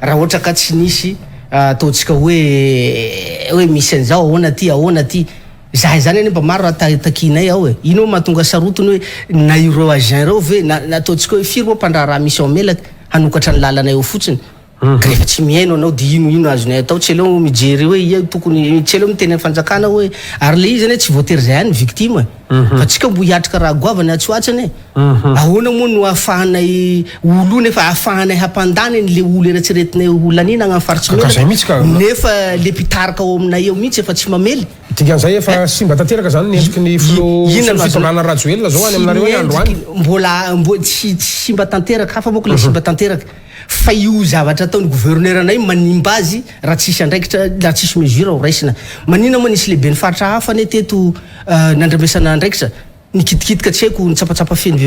raha ohatra ka tsy nisy ataontsika hoe misy an'izao ahoana ty zahay zany any mba maro raha takinay ao ino mahatonga sarotiny hoe na ireo agent reo ve na ataontsika hoe firy moa mpandraha raha misy ao melaka hanokatra ny lalanay eo fotsiny rehefa tsy mihaino anao de ino azonay atao tsy aleo mijery hoe ia tokony tsy aleo miteny fanjakana hoe ary le izy zany tsy voatery zay any victime fa tsika mbo hiatrika raha goavany atsoatsany ahoana moa no ahafahanay olo nefa ahafahanay hampandany le olo eritreretinay olanina agny faritry melaka nefa le mpitarika ao aminay eo mihitsy efa tsy mamely dikan'izay efa simba tanteraka zany nendriky ny fitondrana rajoelona zao any aminareo andro any mbola tsy simba tanteraka hafa moko le simba tanteraka fa io zavatra ataony gouverneur anay manimba azy raha tsisy andraikitra raha tsisy mesure ho raisina manina moa nisy lehibe ny faritra hafa ane teto nandramesana andraikitra nikitikitika tsy haiko nitsapatsapa feny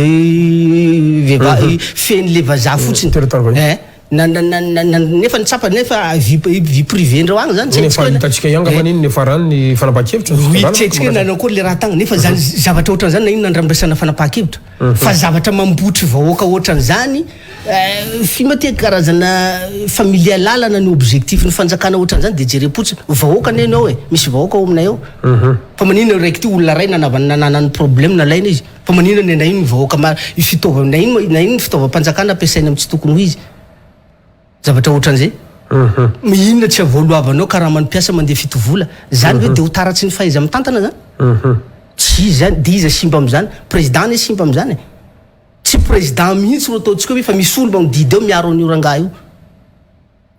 le vazaha fotsiny nefa nitsapa nefa vie privé ndreo agny zany nefa hitatsika ihany fa niny nefa rano ny fanapahan-kevitra tsetsika nanao koa le raha tagny nefa zany zavatra ohatran'izany na ino nandramresana fanapahan-kevitra fa zavatra mambotry vahoaka ohatran'izany fimateky karazana familia lalana ny objectif ny fanjakana ohatran'izany de jerepotsiny vahoaka neny ao misy vahoaka ao aminay ao fa manina raiky ty olona ray nananany problème nalaina izy fa manina na ino ny vahoaka na ino ny fitaovam-panjakana ampiasaina amin'ny tsy tokony ho izy zavatra ohatran'izay inona tsy avoaloavanao ka raha manimpiasa mandeha fito vola zany hoe de ho taratsy ny fahaiza mitantana zany tsy izy zany de iza simba am'izany président ne simba am'izany tsy président mihitsy ro ataontsika hoe fa misy olo magnididy eo miaro an'io rangaha io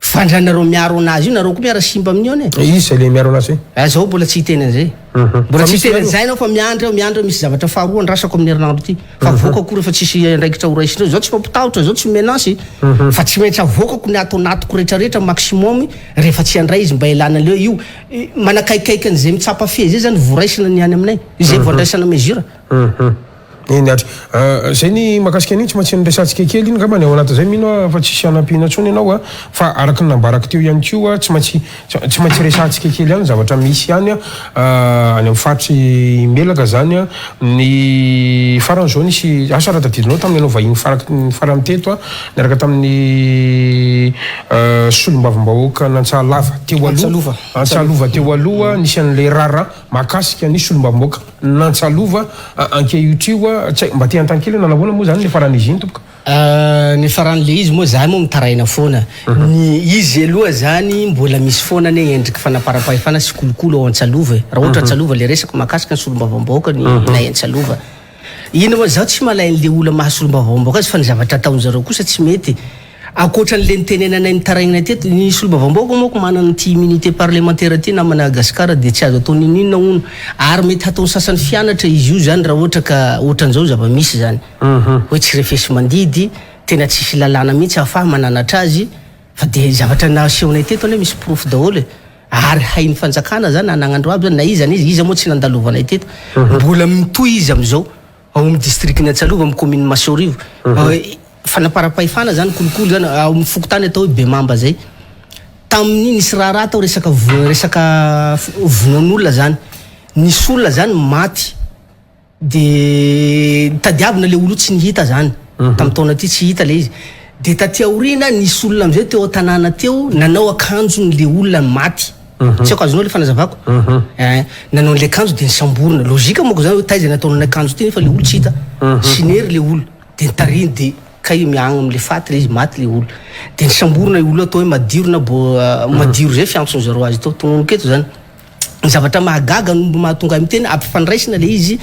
fandranareo miaro anazy io nareo koa miara simba amin'io ane izy le miaro anazy zao mbola tsy hiteny an'izay mbola tsy hiteny an'izay anao fa miandry misy zavatra faharoa ndrasako amin'ny herinandro ty fa avoaka koa rehefa tsisy andraikitra ho raisinao zao tsy mampitahotra zao tsy menansy fa tsy maintsy avoakako ny atonatoko rehetrarehetra maximum rehefa tsy andray izy mba ilana leo io manakaikaiky an'izay mitsapa fe zay zany voaraisina ny any aminay izay voandraisana mesure zay ny makasika an'iny tsy maintsy nyresantsika kely iny ngamba ny ao anaty zay mino fa tsisy anampiana tsony ianao fa araky ny nambaraka teo ihany koa tsy maintsy resantsika kely ihany zavatra misy ihany any amin'ny faritry melaka zany ny faran'izao nisy asa raha tadidinao tamin'ny anao vahiny farany teto niaraka tamin'ny solombavambahoaka nantsahalava teo antsalova teo aloha nisy an'le rara makasika ny solombavambahoaka nantsalova ankehitrioa mba te antan-kely nanavoana moa zany ny faran'izy iny tompoka ny faran'le izy moa zany moa mitaraina foana ny izy aloha zany mbola misy foana ny endriky fanaparapahefana sy kolokolo ao antsalova raha ohatra antsalova le resaka makasika ny solombavambahoaka ny nay antsalova ino moa zaho tsy malain'le olona mahasolom-bavambahoaka azy fa ny zavatra ataon'zareo kosa tsy mety akoatran'le nitenenanay nitarainay teto ny solombavambahoaka moa ko manana ty immunité parlementaire ty na Madagasikara de tsy azo atao ninona ono ary mety hatao sasany fianatra izy io zany raha ohatra ka ohatran'izao zava-misy zany hoe tsy refesy mandidy tena tsisy lalàna mihitsy ahafaha mananatra azy fa de zavatra nasehonay teto aloha misy proof daholo ary hainy fanjakana zany anagnandro aby zany na izy izy moa tsy nandalovanay teto mbola mitoy izy am'izao ao amin'ny district ny Antsalova amin'ny commune Masorivo fanaparapahefana zany kolokolo zany ao amin'ny fokotany atao hoe Bemamba zay tamin'iny nisy raha tao resaka vonan'olona zany nisy olona zany maty de tadiavina le olo tsy nihita zany tamin'ny taona ty tsy hita le izy de taty aorina nisy olona am'izay teo tanàna teo nanao akanjon'le olona maty tsy haiko azonao le fanazavako nanao le akanjo de nisamborona logika moako zany hoe taiza nataonao akanjo ty nefa le olo tsy hita sinery le olo de nitariny de kay miagna am'le faty le izy maty le olo de nisamborona i olo atao hoe madiro na madiro zay fiantsony zareo azy tao tonono keto zany ny zavatra mahagaga nombo mahatonga amiteny ampifandraisina le izy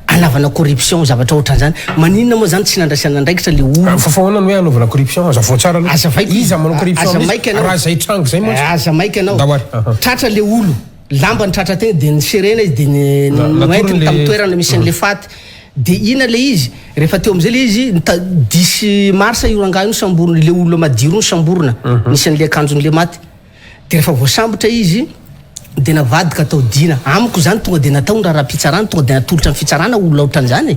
anavana corruption zavatra ohatran'izany maninona moa zany tsy nandraisana andraikitra le olo fafahoana hoe anaovana corruption azafao tsara iza manao corruption raha zay trango zay moa aza maika anao tratra le olo lamba ny tratra tegna de niserena izy de noentiny tamin'ny toerana misy an'le faty de ina le izy rehefa teo am'izay le izy 10 marsa io rangahy io samborona le olo madiro ny samborona misy an'le akanjon'le maty de rehefa voasambotra izy de navadika atao dina amiko zany tonga de natao raha-pitsarana tonga de natolotra ny fitsarana olona ohatran'izany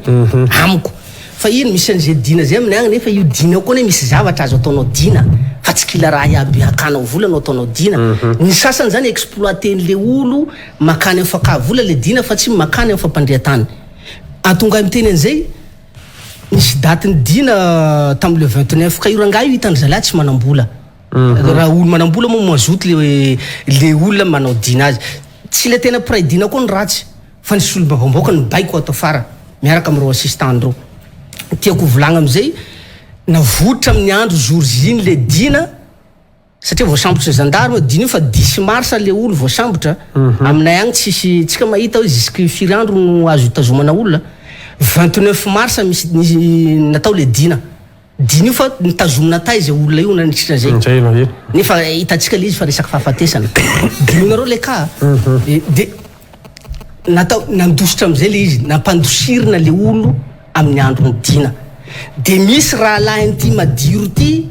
amiko fa ino misy an'izay dina zay amin'ny agny nefa io dina koa ne misy zavatra azo ataonao dina fa tsy kila raha iaby akanao vola no ataonao dina ny sasany zany exploiten'le olo makany amin'ny fakavola le dina fa tsy makany amin'ny fampandria-tany atonga miteny an'izay misy daty ny dina tamin'le 29 ka io rangahy io hitandry zalahy tsy manambola raha olo manambola moa mazoty le olona manao dina azy tsy le tena pray dina koa ny ratsy fa nisy olo bavamboaka ny baiko atao fara miaraka amin'ireo assistant reo tiako volagna am'izay navotra amin'ny andro jour-iny le dina satria voasambotra gendarme dina io fa 10 marsa le olo voasambotra aminay agny tsika mahita hoe jusque firy andro no azo itazomana olona 29 marsa misy natao le dina io fa nitazomina tay zay olona io nanitritra zay nefa hitatsika le izy fa resaky fahafatesana dinareo le ka de natao nandositra am'izay le izy nampandosirina le olo amin'ny andro ny dina de misy raha lahin'ity madiro ty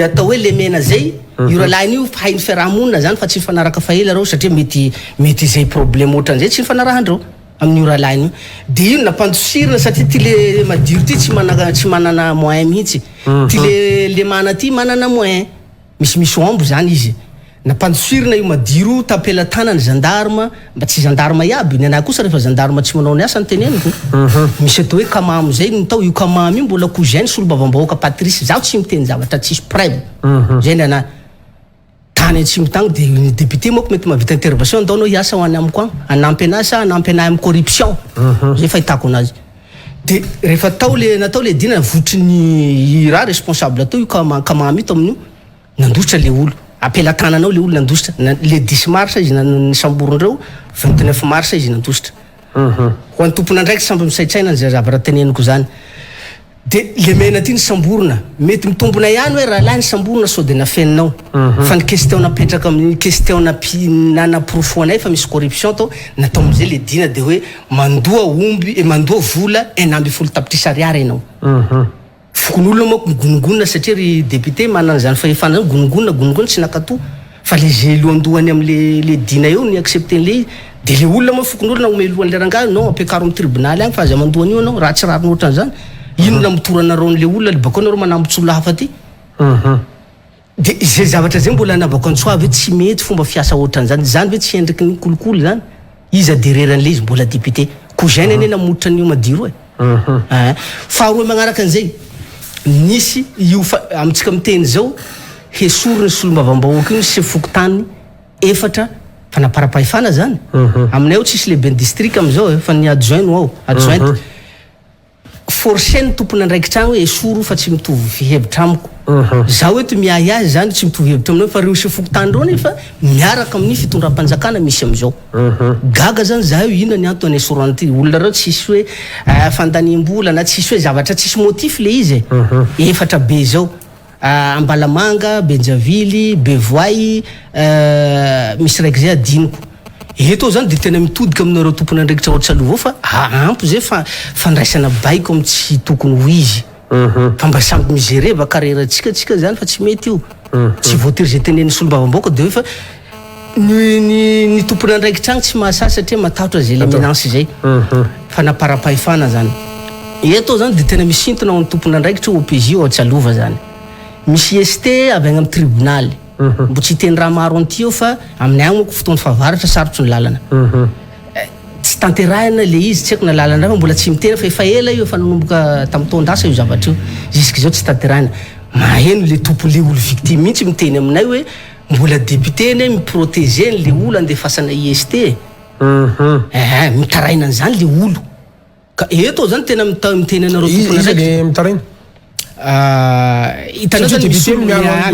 atao hoe le mena zay io raha lahiny io hainy fiarahamonina zany fa tsy nifanaraka faela reo satria mety zay problème ohatran'izay tsy nifanarahandreo amin'io raha lahiny io de ino nampandosirina satria ty le madiro ty tsy manana moyen mihitsy ty le mana ty manana moyen misy ombo zany izy nampandosirina io madiro tapela tanany gendarme mba tsy gendarme iaby ny anahy kosa rehefa gendarme tsy manao ny asa ny teneniko misy atao hoe kamamo zay nitao io kamamo io mbola cousin sy olo bavambahoaka patrice zaho tsy miteny zavatra tsisy preuve zay ny anahy tany atsimo tagny de ny député moako mety mahavita intervention andao anao hiasa ho any amiko agny anampy anahy sa anampy anahy amin'ny corruption zay fahitako anazy de rehefa natao le dina votry ny raha responsable atao io kamamo ito amin'io nandositra le olo apela tananao le olo nandositra le 10 marsa izy nisamborondreo 29 marsa izy nandositra ho an'ny tompona ndraiky samby misaitsaina zay zavatra teneniko zany de le mena ty nisamborona mety mitombona ihany hoe raha lahy nisamborona sao de nafeninao fa ny question napetraka amin'ny question nanaprofoanay fa misy corruption tao natao am'izay le dina de hoe mandoa vola 1.0 tapitrisa ariary ianao fokon'olona moako migonongonona satria ry député manana zany fahefana zany gonongonona tsy nakato fa le zay lohandohany am'le dina eo ny accepten'le de le olona moa fokon'olona ome lohan'le rangahy no ampiakaro amin'ny tribunal agny fa aza mandohany io anao raha tsy rariny ohatran'izany ino na mitoranareo n'le olona le bakao nareo manambotsy olo hafa ty de zay zavatra zay mbola nabako antsoavy hoe tsy mety fomba fiasa ohatran'izany zany hoe tsy endriky ny kolokolo zany izy adereran'le izy mbola député cousin ane namoditra an'io madiro e faharoa magnaraka an'izay nisy io amitsika miteny zao hesorony sy olo-bavambahoaka io sy fokotany efatra fa naparapahefana zany aminay ao tsisy lehibe ny district am'izao fa ny adjoint no ao adjointe forcé ny tompona andraiky trano hoe esoro fa tsy mitovy fihevitra amiko zaho hoe to miahy azy zany tsy mitovy hevitra aminao fa reo sy fokotany reo nefa miaraka amin'ny fitondram-panjakana misy am'izao gaga zany zaho io ina ny antony esorana ty olona reo tsisy hoe fandaniam-bola na tsisy hoe zavatra tsisy motif le izy efatra be zao Ambalamanga, Benjavily, Bevoay, misy raiky zay adiniko eto zany de tena mitodika aminareo tompona andraikitra ohatsalova fa ampy zay fandraisana baiko amin'ny tsy tokony ho izy fa mba samby misereva kareratsika zany fa tsy mety io tsy voatery zay tenen'ny solom-bavamboaka de hoe fa ny tompona andraikitra agny tsy mahasasa satria matahotra zay le menansy zay fa naparapahefana zany eto zany de tena misintona ao ny tompona andraikitra OPJ ohatsalova zany misy ST avy agny amin'ny tribunal mbo tsy teny raha maro anty eo fa amin'ny agny moako fotoany fahavaratra sarotry ny lalana tsy tanterahina le izy tsy haiko na lalana raha mbola tsy mitena fa efa ela io efa nanomboka tamin'ny taondrasa io zavatra io jusque zao tsy tanterahina maheno le tompon'le olo victime mihitsy miteny aminay hoe mbola député eny miprotéger n'le olo andefasana IST mitaraina an'izany le olo ka eto zany tena miteny anareo izy le mitaraina hitanao zany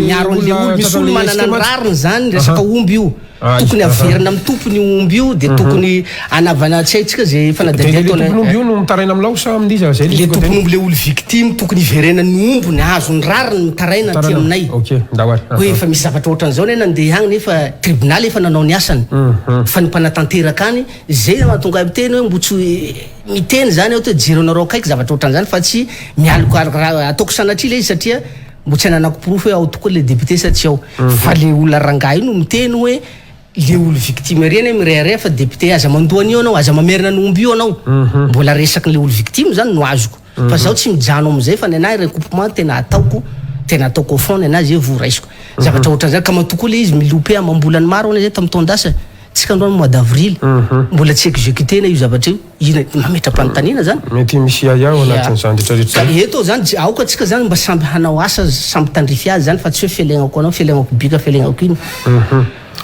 miaro an'le olo misy olo manana ny rariny zany resaka omby io tokony averina amin'ny tompony omby io dia tokony anavana tsaitsika zay fanadadia tompon'omby io no mitaraina aminao sa amin'izy zay le tompon'omby le olo victime tokony iverenany ombony azo ny rariny mitaraina ty aminay hoe efa misy zavatra ohatran'izao ne nandeha agny nefa tribunal efa nanao ny asany fa ny mpanatanteraka any zay mahatonga miteny hoe mbo tsy miteny zany ao to jiro anareo akaiky zavatra ohatran'izany fa tsy mialoko ataoko sanatria le izy satria mbo tsy ananako profo hoe ao tokoa le député satria ao fa le olona rangahy no miteny hoe le olo victime reny mirehareha fa député aza mandoany io anao aza mamerina ny omby io anao mbola resaky le olo victime zany no azoko fa zaho tsy mijano am'izay fa ny anahy recoupement tena ataoko au fond ny anazy e voraisiko zavatra ohatran'izay ka matokoa le izy milope amam-bolany maro any zay tamin'ny taondasa tsika androany mois d'avril mbola tsy exécuté na io zavatra io ina mametra-panontaniana zany mety misy ao anatin'izany rehetrarehetra eto zany aoka atsika zany mba samby hanao asa samby tandrify azy zany fa tsy hoe fialegnako anao fialegnako bika fialegnako iny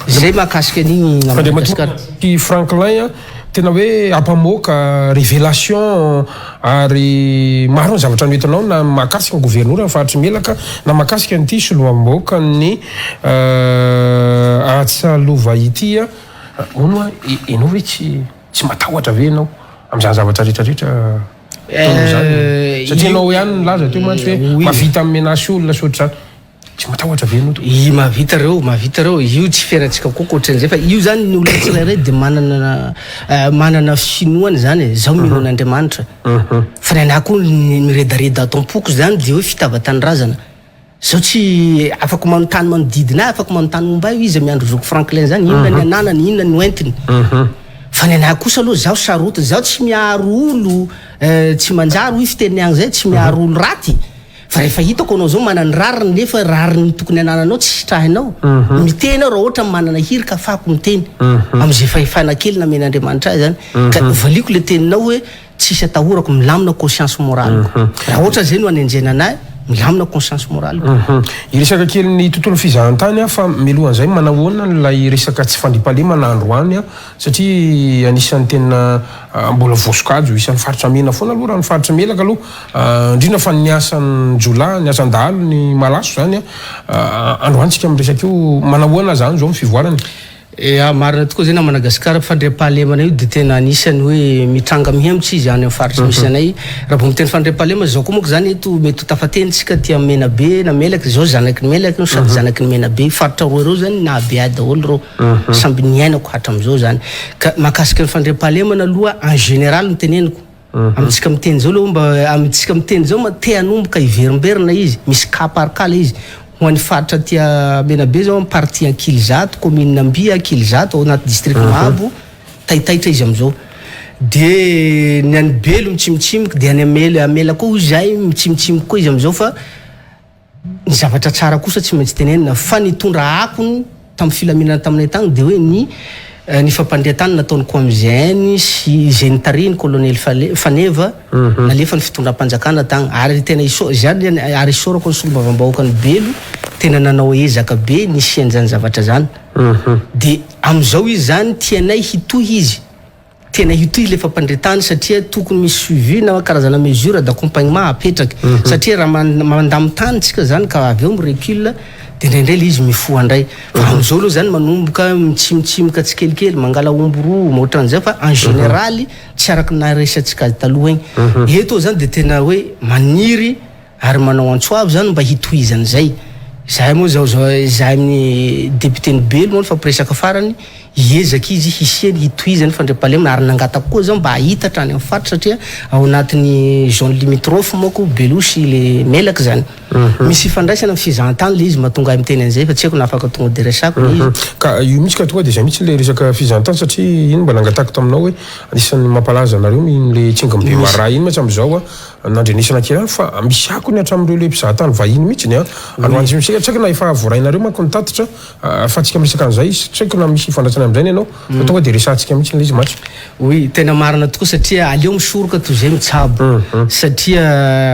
zay mahakasika an'igny Madagasikara Franklin tena hoe ampamoaka révélation ary maro ny zavatra no hitanao na mahakasika ny gouverneur fahatry melaka na mahakasika nyity soloam-bahoaka ny Atsalova ity ono enao hoe tsy matahotra ve enao amin'izany zavatra rehetrarehetra satria anao ihany nilaza teo mantsy hoe mavita amin'ny menasy olona sotrany tsy matahotra ve enao i mavita reo io tsy fiarantsika koa ohatran'izay fa io zany ny olona tsirairay dia manana finoany zany zao minoana Andriamanitra fa ny anahy koa miredareda ataom-poko zany dia hoe fitavatany-drazana zao tsy afaka manontany manodidina afaka manontany momba io izy miandro zoko Franklin zany inona ny ananany inona ny oentiny fa ny anahy kosa aloha zaho saroty zaho tsy miaro olo tsy manjary hoy fiteny agny zay tsy miaro olo raty fa rehefa hitako anao zao manany rariny nefa rariny tokony anananao tsy sitrahinao miteny raha ohatra manana hiry ka afako miteny am'izay fahefana kely namen'Andriamanitra azy zany ka valiko le teninao hoe tsisy atahorako milamina conscience morale raha ohatra zay no anenjena anahy milamina conscience morale iresaka kely ny tontolo fizahantany fa milohan'izay manahoana lay resaka tsy fandriampahalemana androany satria anisan'ny tena mbola voasokajy isan'ny faritra mena foana aloha raha ny faritra melaka aloha indrindra fa ny asan'ny jola ny asan-dahalo ny malaso zany androantsika miresaka io manahoana zany zao mifivoarany marina tokoa zay na Madagasikara fandriampahalemana io dia tena anisany hoe mitranga mihemitsy izy any amin'ny faritra misy anay raha vao miteny fandriampahalema zao koa moa zany eto mety ho tafatenitsika ty amin'ny Menabe na Melaka zao zanaky ny Melaka sady zanaky ny Menabe faritra roa reo zany na abe daholo reo samby niainako hatram'izao zany ka mahakasika ny fandriampahalemana aloha en général no teneniko amitsika miteny zao aloha mba amitsika miteny zao ma te hanomboka iverimberina izy misy cas par cas izy ho an'ny faritra tia Menabe zao parti Ankilizato commune Nambi Ankilizato ao anaty district Mahabo taitaitra izy am'izao de ny any Belo mitsimitsimoka de any Amela koa zay mitsimitsimoka koa izy am'izao fa ny zavatra tsara kosa tsy maintsy tenenina fa nitondra akony tamin'ny filaminana taminay tagny de hoe ny fampandriantany nataony Komzeny sy Zentariny colonel Faneva nalefa ny fitondram-panjakana tagny ary tena ary isorako ny solombavambahoaka ny Belo tena nanao ezaka be nisy an'izany zavatra zany de am'izao izy zany tianay hitohy izy tena hitohy le fampandriantany satria tokony misy suivi na karazana mesure d'accompagnement apetraky satria raha mandamy tany tsika zany ka avy eo mirecule de ndraindray le izy mifoha ndray fa am'izao aloha zany manomboka mitsimitsimoka tsikelikely mangala omby roa maotran'izay fa en général tsy araky naresatsika azy taloha igny eto zany de tena hoe maniry ary manao antsoavy zany mba hitohizan'izay zahay moa zahay amin'ny député ny Belo moa fampiresaka farany hiezaky izy hisiany hitohizany fandriampahalemana ary nangatako koa zao mba hahitatra any amin'ny faritra satria ao anatin'ny zone limitrophe moako Belo sy le Melaka zany misy ifandraisana amin'ny fizahantany le izy mahatonga miteny an'izay fa tsy haiko na afaka tonga de resako le izy ka io mihitsy ka tonga de zay mihitsy le resaka fizahantany satria ino mba nangatako taminao hoe anisan'ny mampalaza anareo le tsingambe mara iny mihitsy am'izao nandrenisana kely fa misy ako ny hatramin'ireo le mpizahatany vahiny mihitsy ny androantsy misy tsaiko na efa vorainareo manko nitatitra fa tsika miresaka an'izay tsaiko na misy fandraisana amin'izay ianao fa tonga de resantsika mihitsy ilay izy matso oui tena marina tokoa satria aleo misoroka toy izay mitsabo satria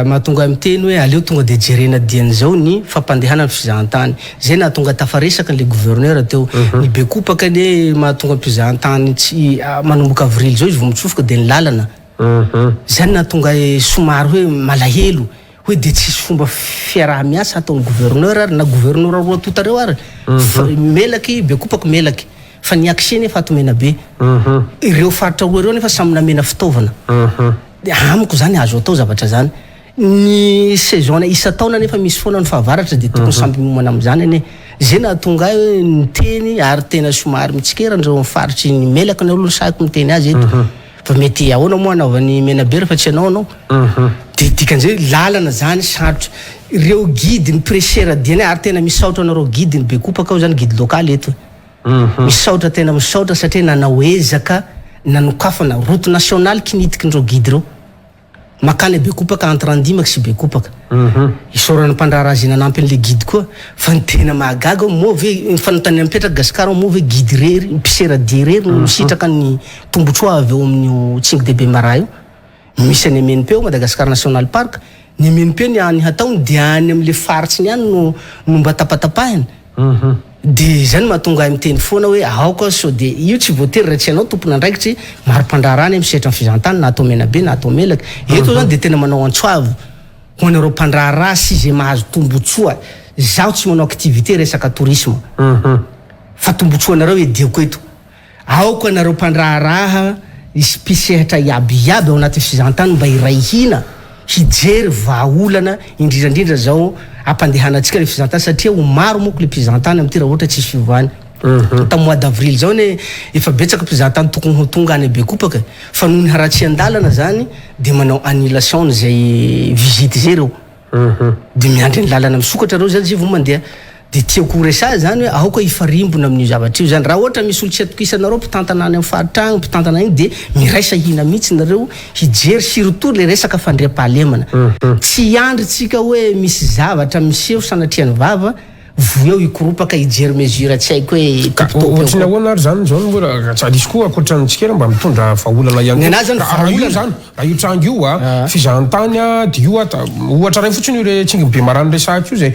mahatonga miteny hoe aleo tonga de jerena dian'izao ny fampandehanany fizahantany zay nahatonga tafaresaka le gouverneur teo ny bekopaka ny mahatonga mpizahantany tsy manomboka avril zao izy vao mitsofoka de ny lalana zany nahatonga somary hoe malahelo hoe de tsisy fomba fiaraha-miasa ataon'ny gouverneur ary na gouverneur roa totareo ary melaky bekopaka melaky fa ny axe nefa atomena be ireo faritra roa ireo nefa samy namena fitaovana amiko zany azo atao zavatra zany ny saison isa-taona nefa misy foana ny fahavaratra de tokony samby momana am'izany ane zay nahatonga hoe ny teny ary tena somary mitsikeran'ireo faritry ny melaky ny olo saiko miteny azy eto fa mety ahoana moa anaovany menabe refa tsy anao de dikan'izay lalana zany sarotra ireo guide ny pressera diany ary tena misaotra anareo guide ny bekopaka ao zany guide local eto misaotra tena misaotra satria nanao-ezaka nanokafana route nationale kinitikin'ireo guide reo makany bekopaka entre andimaka sy bekopaka isorana mpandrarazy nanampy an'le guide koa fa ny tena mahagaga moa ve fanontany mipetraka gasikara moa ve guide rery mpisera dia rery no misitraka ny tombotsoa avy eo amin'ny tsingy dehibe mara io misy any MNP ao Madagascar National Park ny MNP ny any hataony de any am'le faritsy ny any no mba tapatapahina de zany mahatonga miteny foana hoe aoka so de io tsy voatery raha tsy anao tompona andraikitry maro-pandrarany misetra ny fizahantany na atao menabe na atao melaka eto zany de tena manao antsoavo ho anareo mpandrara sy zay mahazo tombotsoa zaho tsy manao activité resaka tourisme fa tombotsoanareo ediako eto aoka anareo mpandraraha isy mpisehatra iabiaby ao anaty fizahantany mba irahihina hijery vaolana indrindrandrindra zao ampandehanantsika le fizahantany satria ho maro moko le mpizahantany amty raha ohatra tsisy fivoany ta mois d'avril zao ne efa betsaka mpizahantany tokony ho tonga any bekopaka fa noho ny haratsy andalana zany de manao annulation zay visite zay reo de miandry ny lalana misokatra reo zany zay vao mandeha de tiako resa zany hoe aoka ifarimbona amin'io zavatra io zany raha ohatra misy olo tsy atokisanareo mpitantana any amin'ny faritragno mpitantana igny de miraisa hina mihitsy nareo hijery surtout le resaka fandriam-pahalemana tsy andritsika hoe misy zavatra miseho sanatriany vava vo eo ikoropaka hijery mesure tsy haiko hoe ohatriny ahoana ary zany zao mbola tsalisy koa akoatrantsika mba mitondra vaolana ihany raha io zany raha io trango io fizahantany de io ohatra ray fotsiny io re tsingy be marano resahako io zay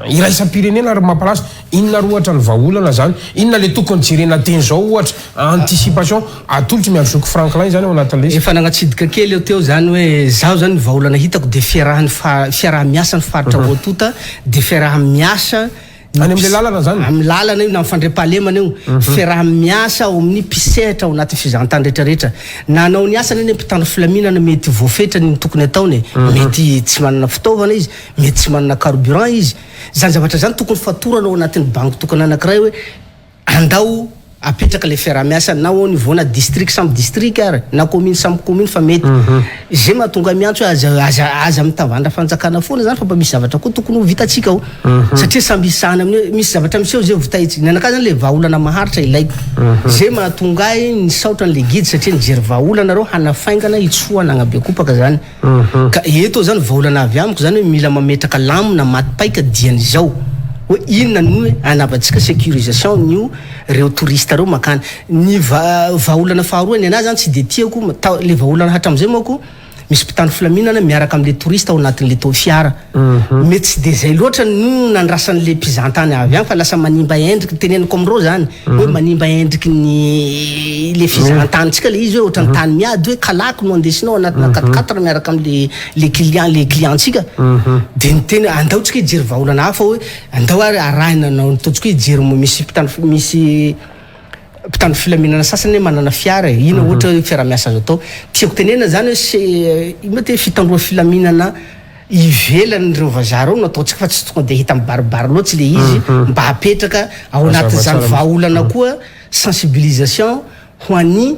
iraisam-pirenena ary mampalasa inona ry ohatra ny vaolana zany inona le tokony jerena teny zao ohatra anticipation atolotsy miandro zoko Franklin zany ao anatin'le efa nagnatsidika kely eo teo zany hoe zaho zany vaolana hitako de fiaraha-miasa ny faritra voatota de fiaraha-miasa any am'le lalana zany amin'ny lalana io na mifandre-pahalemana io fiaraha-miasa ao amin'ny mpisehatra ao anaty fizahantany rehetrarehetra nanao ny asany eny mpitandro filaminana mety voafetra ny tokony ataony mety tsy manana fitaovana izy mety tsy manana carburant izy zany zavatra zany tokony fatorana ao anatin'ny banque tokony anankiray hoe andao apetraka le fiaraha-miasa na ao niveau na district samby district ary na commune samby commune fa mety zay mahatonga miantso hoe aza mitavandra fanjakana foana zany fa mba misy zavatra koa tokony ho vitatsika ao satria samby isahana amin'ny misy zavatra miseho zay votaitsy ny anakah zany le vaolana maharitra ilaiko zay mahatonga ay ny saotra n'le guide satria nijery vaolana reo hanafaingana hitsoana agnabekopaka zany ka eto zany vaolana avy amiko zany hoe mila mametraka lamina matipaika dian'izao hoe inona ny hoe anavantsika sécurisation nio reo touriste reo makany ny vaolana faharoa ny anazy zany tsy de tiako le vaolana hatram'izay moako misy mpitandro filaminana miaraka am'le touriste ao anatin'le tao fiara mety tsy de zay loatra no nandrasan'le mpizahantany avy any fa lasa manimba endriky teneniko am'reo zany hoe manimba endriky ny le fizahantanitsika le izy hoe ohatrany tany miady hoe kalako no andesinao anatina 4 miaraka am'le clientsika de ny teny andao tsika hijery vaolana hafa hoe andao ary arahina nao ataotsika hijery misy mpitandro filaminana sasany hoe manana fiara ina ohatra hoe fiara-miasa azo atao tiako tenena zany hoe mety hoe fitandroa filaminana ivelan'ireo vazaha reo no ataotsika fa tsy tonga de hita mibaribary loatsy le izy mba hapetraka ao anaty zany vaolana koa sensibilisation ho an'ny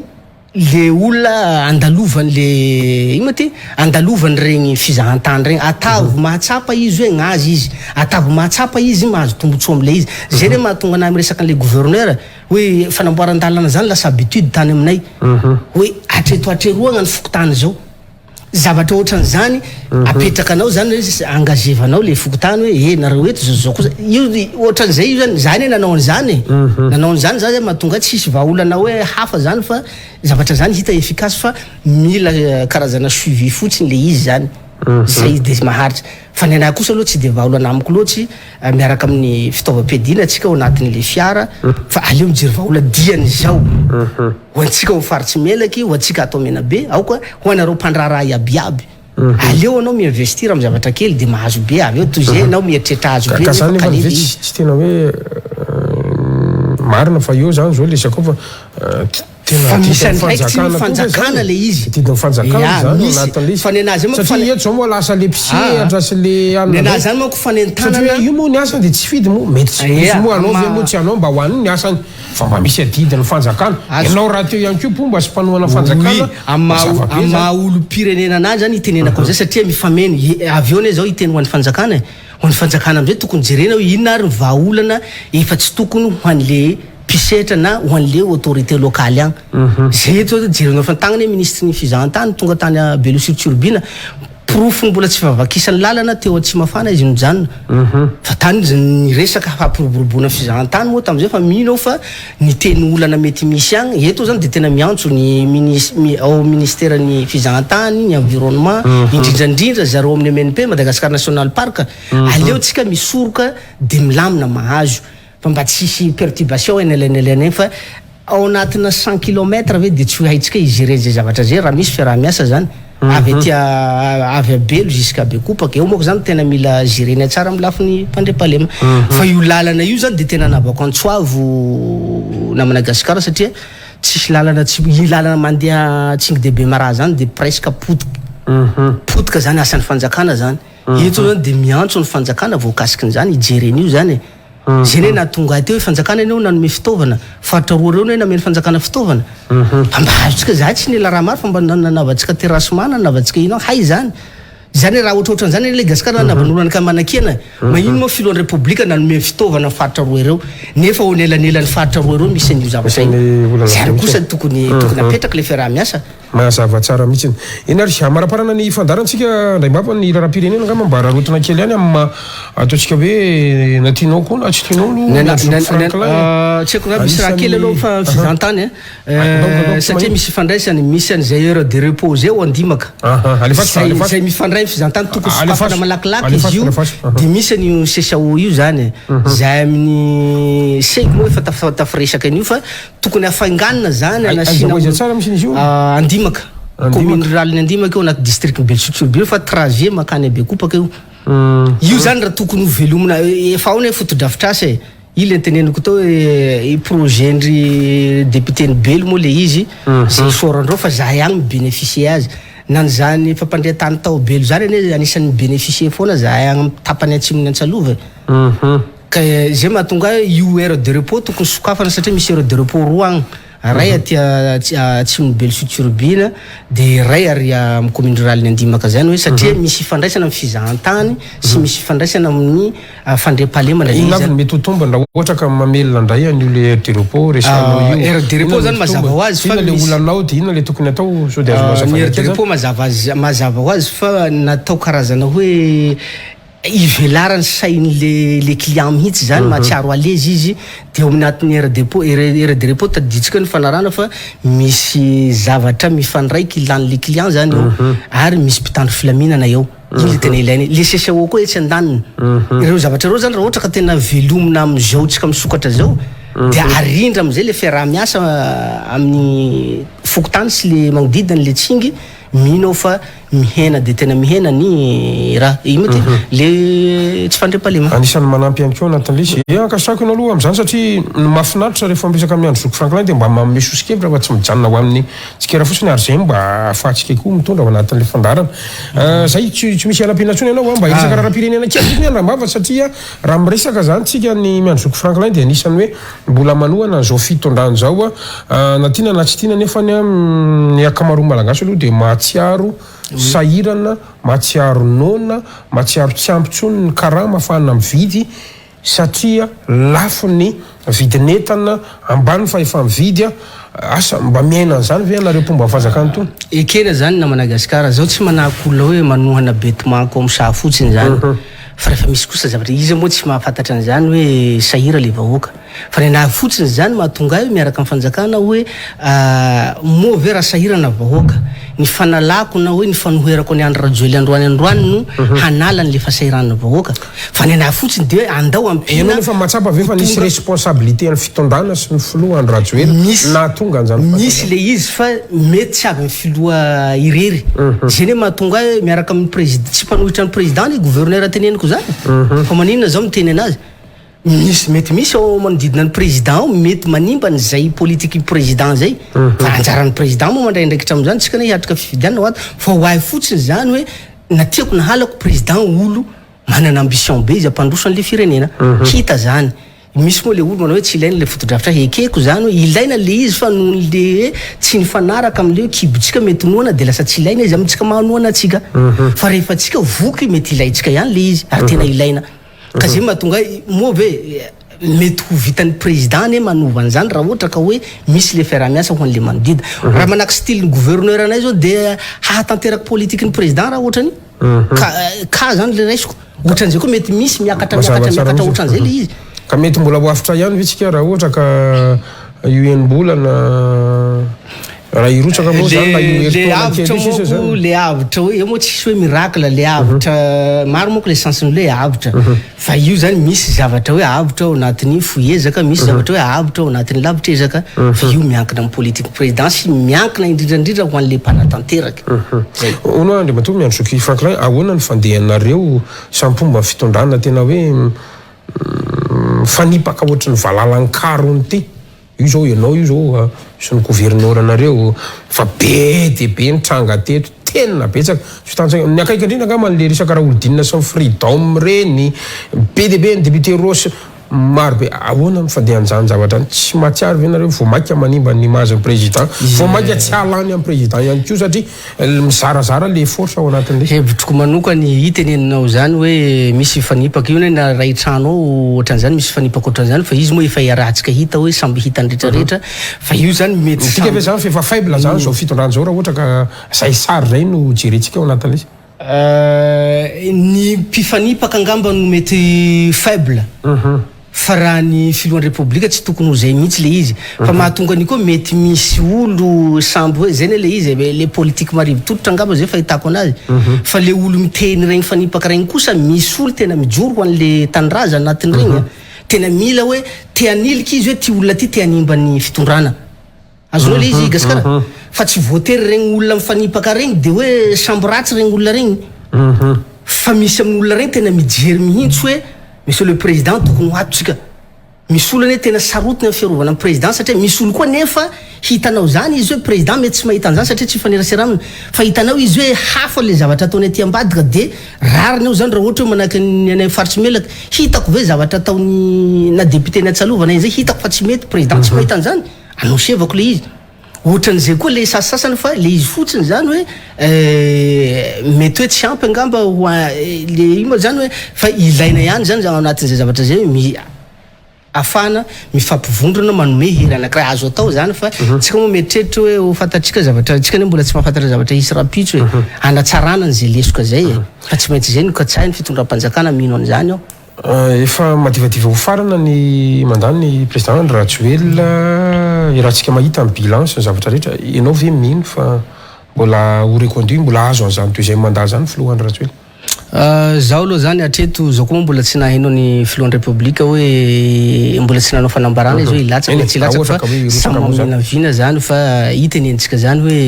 le olona andalovan'le ino ty andalovany regny fizahantany regny atavo mahatsapa izy hoe gnazy izy atavo mahatsapa izy mahazo tombotsoa am'le izy zay re mahatonga anay miresaka an'le gouverneur hoe fanamboaran-dalana zany lasa habitude tany aminay hoe atreto atreroagna ny fokotany zao zavatra ohatran'izany apetraka anao zany hoe angazevanao le fokotany hoe nareo eto zao kosa io ohatran'izay io zany nanao an'izany nanao an'izany zany mahatonga tsisy vahaolana hoe hafa zany fa zavatra zany hita efficace fa mila karazana suivi fotsiny le izy zany zay de maharitra fa ny anahy kosa aloha tsy de vahaolana amiko loatsy miaraka amin'ny fitaovam-piadiana atsika ao anatin'le fiara fa aleo mijery vahaola diany zao ho antsika ho faritsy melaky ho antsika atao mena be ao koa ho anareo mpandraraha iabiaby aleo anao miinvestir amin'ny zavatra kely de mahazo be avy eo toy zay anao mieritreritra hazo be ka zany nefa ve tsy tena hoe marina fa eo zany zao lesako fa fa misy ndraiky tsy mifanjakana le izy tidiny fanjakana zany anatin'le izy fa ny anazy moa satria eto zao moa lasa le psiatra sy le ny anazy zany moa ko fanentanana io moa ny asany de tsy fidy moa mety tsy misy moa anao ve moa tsy anao mba hoaniny ny asany fa mba misy adidiny fanjakana ianao raha teo ihany ko mba sy mpanohana fanjakana ama olo-pirenena anazy zany itenenako am'zay satria mifameny avy eo ne zao iteny ho an'ny fanjakana ho an'ny fanjakana am'zay tokony jerena hoe inona ary vahaolana efa tsy tokony ho an'le pisetra na ho an'le autorité locale agny zay eto jerenao fantagnany hoe ministre ny fizahantany tonga tany a Belosur-Turbine profony mbola tsy favakisan'ny lalana teo atsy mafana izy mijanona fa tany ny resaka fampiroboroboana fizahantany moa tam'izay fa mino fa ny teny olana mety misy agny eto zany de tena miantso ny ao ministère ny fizahantany ny environnement indrindrandrindra zareo amin'ny MNP Madagascar National Park aleo tsika misoroka de milamina mahazo fa mba tsisy perturbation enelany fa ao anatina 100 km ve de tsy haitsika izy zay zavatra zay raha misy fiaraha-miasa zany avy aty avy abelo jusqu'à Bekopaka eo moa zany tena mila gérena tsara amin'ny lafiny mpandrepalema fa io lalana io zany de tena nabako Antsoavo na Madagasikara satria tsisy lalana tsy lalana mandeha Tsingy de Bemaraha zany de presque potika zany asan'ny fanjakana zany eto zany de miantso ny fanjakana voakasikiny zany ijeren'io zany zay ne natonga ateo hoe fanjakana eneo nanome fitaovana faritra roa reo ne nameny fanjakana fitaovana fa mba azotsika za tsy nela raha maro fa mba nanavantsika terasmana nanavantsika ino hay zany zany raha ohatrohatran'izany le Gasikara navan'olana ka manakiana magnino moa filohan'ny republika nanome fitaovana faritra roa ireo nefa ho nelanelany faritra roa ireo misy an'io zavatra zany kosa tokony apetraka le fiaraha-miasa mazava tsara mihitsy ina ry maraparana ny fandarantsika ndray mbapa ny raram-pirenena ngamba mba rarotana kely any amin'ny ataontsika hoe natianao koa na tsy tianao no tsy haiko raha misy raha kely aloha fa fizahantany satria misy fandraisany misy an'izay heure de repos zay ho andimaka zay mifandray fizahantany tokony sokafana malakilaky izy io de misy an'io CSAO io zany zay amin'ny seiko moa efa tafiresaka an'io fa tokony afainganina zany anasina andimaka commune rurale ny andimaka eo anaty district Belosur-Turbine fa trajet makany Bekopaka io zany raha tokony velomina efa ao ne foto-drafitrasa ile teneniko tao hoe projet ndry député ny Belo moa le izy zay sorandreo fa zahay agny bénéficier azy nany zany fampandrehatany tao Belo zany ane anisan'ny bénéficier foana zahay agny tapany atsimony Antsalova ka zay mahatonga io heure de repos tokony sokafana satria misy heure de repos roa agny ray aty atsimony Belosur-Turbine de ray ary amin'ny commune rurale ny andimaka zany hoe satria misy fandraisana amin'ny fizahantany sy misy fandraisana amin'ny fandrepalema na ino avy mety ho tombany raha ohatra ka mamelona ndray an'io le heure de repos resanao io heure de repos zany mazava ho azy fa le olanao de inona le tokony atao so de ny heure de repos mazava ho azy fa natao karazana hoe ivelarany sain'ny le client mihitsy zany mahatsiaro alezy izy de ao aminatin'ny heure de repos tadiditsika ny fanarana fa misy zavatra mifandraiky ilan'le client zany eo ary misy mpitandro filaminana eo iny le tena ilainy le CSAO koa etsy andaniny ireo zavatra reo zany raha ohatra ka tena velomina am'izao tsika misokatra zao de arindra am'izay le fiaraha-miasa amin'ny fokotany sy le magnodidiny le tsingy mino fa mihena de tena mihena ny raha ino ty le tsy fandrepalema anisan'ny manampy ihany koa anatin'le izy ankasako ino aloha am'izany satria mahafinaritra rehefa miresaka amin'ny andro Zoky Franklin de mba manome sosikevitra fa tsy mijanona ho amin'ny tsikera fotsiny ary zay mba ahafahantsika koa mitondra ao anatin'le fandarana zay tsy misy alam-pianatsony ianao mba iresaka raram-pirenena kely ny andramava satria raha miresaka zany tsika ny miandro Zoky Franklin de anisany hoe mbola manohana zao fitondran zao na tiana na tsy tiana nefa ny akamaroa malagasy aloha de mahatsiaro sahirana mahatsiaro nona mahatsiaro tsy ampitsony ny karama afahana mividy satria lafo ny vidinetana ambany fa efa mividy asa mba miaina an'izany ve anareo mpomba fazakany tony ekena zany na Madagasikara zao tsy manahak'olona hoe manohana betimako am'saha fotsiny zany fa rehefa misy kosa zavatra izy moa tsy mahafantatra an'izany hoe sahira le vahoaka fa ny naha fotsiny zany mahatonga hoe miaraka amin'ny fanjakana hoe moa ve raha sahirana vahoaka ny fanalako na hoe ny fanoherako ny andro rajoely androany no hanala ny le fasahirana vahoaka fa ny naha fotsiny de hoe andao ampina nefa matsapa ve fa nisy responsabilité ny fitondrana sy ny filoha andro rajoely nahatonga an'izany misy le izy fa mety tsy avy ny filoha irery zany hoe mahatonga hoe miaraka amin'ny président tsy mpanohitra ny président ny gouverneur teneniko zany fa maninona zao miteny anazy misy ao manodidina ny président mety manimba n'izay politiky président zay fa anjaran'ny président moa mandray ndraikitra am'izany tsika hoe hiatrika fifidianana hoato fa ho ahy fotsiny zany hoe natiako na halako président olo manana ambition be izy ampandroso an'le firenena hita zany misy moa le olo manao hoe tsy ilaina le fotodrafitra ekeko zany hoe ilaina le izy fa noho le tsy nifanaraka am'le kibotsika mety noana de lasa tsy ilaina izy amintsika mahanoana atsika fa rehefa tsika voky mety ilaitsika ihany le izy ary tena ilaina ka zay mahatonga moa ve mety ho vitan'ny président ne manova an'izany raha ohatra ka hoe misy le fiarah-miasa ho an'le manodida raha manahaka style ny gouverneur anay zao de hahatanteraka politiky ny président raha ohatrany ka zany le raisiko ohatran'izay koa mety misy miakatra ohatran'izay le izy ka mety mbola hoafitra ihany vitsika raha ohatra ka io enimbolana raha irotsaka moa zany le avitra hoe eo moa tsisy hoe miracle le avitra maro moa ko le sensiny le avitra fa io zany misy zavatra hoe avitra ao anatin'ny foezaka misy zavatra hoe avitra ao anatin'ny lavitra ezaka fa io miankina amin'ny politiky président sy miankina indrindrandrindra ho an'le mpanatanteraka zay ono andre matoa miandrosoky Franklin ahoana ny fandehanareo sampomba fitondrana tena hoe fanipaka ohatrany valalan-karony ty io zao ianao io zao sy ny gouverneur anareo fa be de be ny tranga teto tena betsaka ny akaiky indrindra angamba le resaka raha olodinina sy ny freedom reny be de be ny député rosy maro be ahoana ny fandehan'izany zavatra tsy mahatsiary ve nareo voamaika manimba ny image ny président voamaika tsy halany amin'ny président ihany koa satria mizarazara le force ao anatin'le hevitroko manokany hiteneninao zany hoe misy fanipaka io na ray trano ao ohatran'izany misy fanipaka ohatran'izany fa izy moa efa iarahantsika hita hoe samby hitany rehetrarehetra fa io zany mety tika ve zany fa efa faible zany zao fitondrana zao raha ohatra ka zay sary zay no jerentsika ao anatin'le ny mpifanipaka angamba no mety faible fa raha ny filohan'ny republika tsy tokony ho zay mihitsy le izy fa mahatonga ny koa mety misy olo samby hoe zany le izy le politique marivo tototra angamba zay fahitako anazy fa le olo miteny regny fanipaka regny kosa misy olo tena mijoro ho an'le tandraza anatin'regny tena mila hoe te anilika izy hoe ty olona ty te hanimba ny fitondrana azonao le izy Gasikara fa tsy voatery regny olona mifanipaka regny de hoe samby ratsy regny olona regny fa misy amin'ny olona regny tena mijery mihitsy hoe monsieur le président tokony ho atotsika misy olo ane tena sarotiny amin'ny fiarovana amin'ny président satria misy olo koa nefa hitanao zany izy hoe président mety tsy mahita an'izany satria tsy mifanerasera aminy fa hitanao izy hoe hafa le zavatra ataony aty ambadika de rariny ao zany raha ohatra hoe manahaka ny anay faritry melaka hitako ve zavatra ataony na député ny atsalovana izay hitako fa tsy mety président tsy mahita an'izany anosevako le izy ohatran'izay koa le sasasasany fa le izy fotsiny zany hoe mety hoe tsy ampy angamba le io moa zany hoe fa ilaina ihany zany ao anatin'izay zavatra zay afana mifampivondrona manome hery anakiraha azo atao zany fa tsika moa mieritreritra hoe ho fantatsika zavatra tsika ne mbola tsy mahafantatra zavatra hisy rapitso hoe anatsarana n'izay lesoka zay fa tsy maintsy zay no katsay ny fitondram-panjakana mino an'izany ao efa madivadiva ho farana ny mandany ny président ny Rajoel irahantsika mahita ny bilance ny zavatra rehetra ianao ve mino fa mbola ho reconduit mbola azo an'izany deuxième mandat zany filohan'ny Rajoel zaho aloha zany hatreto zao koa mbola tsy nahainao ny filohan'ny republika hoe mbola tsy nanao fanambarana izy hoe ilatsaka tsy ilatsaka fa samaminavina zany fa hitenentsika zany hoe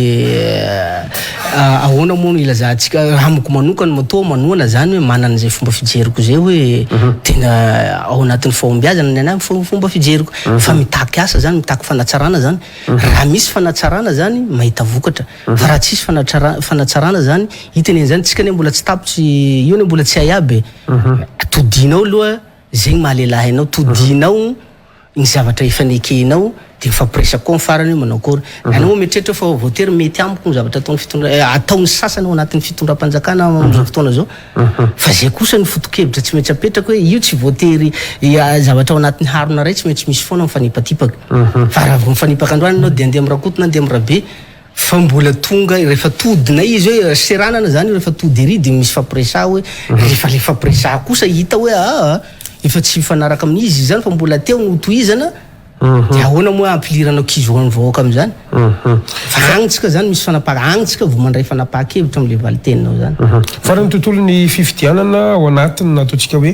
ahoana moa no ilazantsika amiko manokany matoa manoana zany hoe manana zay fomba fijeriko zay hoe tena ao anatin'ny fahombiazana ny anay fomba fijeriko fa mitaky asa zany mitaky fanatsarana zany raha misy fanatsarana zany mahita vokatra fa raha tsisy fanatsarana zany hiteneny zany tsika ne mbola tsy tapotsy io ne mbola tsy hay aby todinao aloha zegny mahalelahy anao todinao igny zavatra efa nekenao de mifampiresaka koa farany manao akory anao mieritreritra fa voatery mety amiko ny zavatra ataony ataony sasany ao anatin'ny fitondram-panjakana am'izao fotoana zao fa zay kosa ny fotokevitra tsy maintsy apetraka hoe io tsy voatery zavatra ao anatin'ny harona ray tsy maintsy misy foana mifanipatipaka fa raha mifanipaka androany anao de andeha am'rakotona andeha am'rabe fa mbola tonga rehefa todina izy hoe seranana zany rehefa tody ery de misy fampiresah hoe rehefa le fampiresah kosa hita hoe efa tsy mifanaraka amin'izy zany fa mbola teo no tohizana de ahoana moa ampiliranao kizoany vahoaka am'izany fa agnitsika zany misy fanapaka agnitsika vao mandray fanapahakevitra am'le valiteninao zany farany tontolo ny fifidianana ao anatiny nataontsika hoe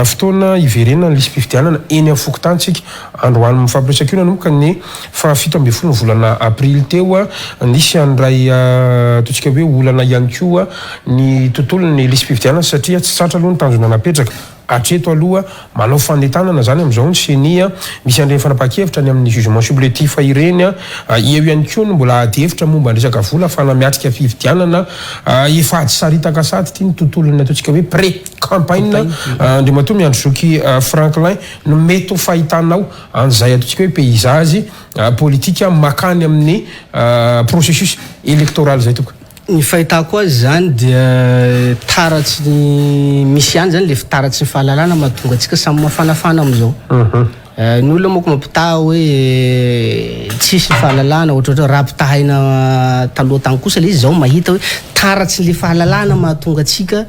fotoana iverenana lisy fifidianana eny amin'ny fokotantsika androany mifampiresaka io nanomboka ny 17 volana aprily teo nisy andray ataontsika hoe olana ihany koa ny tontolo ny lisy fifidianana satria tsy tsatra aloha ny tanjona napetraka atreto aloha manao fanetanana zany am'izao ny senia misy andreny fanapakevitra ny amin'ny jugement supplétif ireny eo ihany koa no mbola ady hevitra momba ny resaka vola fa namiatrika fifidianana efa ady saritaka sady ty ny tontolony ataontsika hoe pré campagne andriamatoa miandro zoky Franklin no mety ho fahitanao an'izay ataontsika hoe paysage politika makany amin'ny processus électoral zay toko ny fahitako azy zany dia taratsy ny misy ihany zany le taratsy ny fahalalana mahatonga atsika samy mafanafana am'izao ny olona moa ko mampita hoe tsisy fahalalana ohatrohatra raha-pitahaina taloha tany kosa le izy zao mahita hoe taratsy le fahalalana mahatonga atsika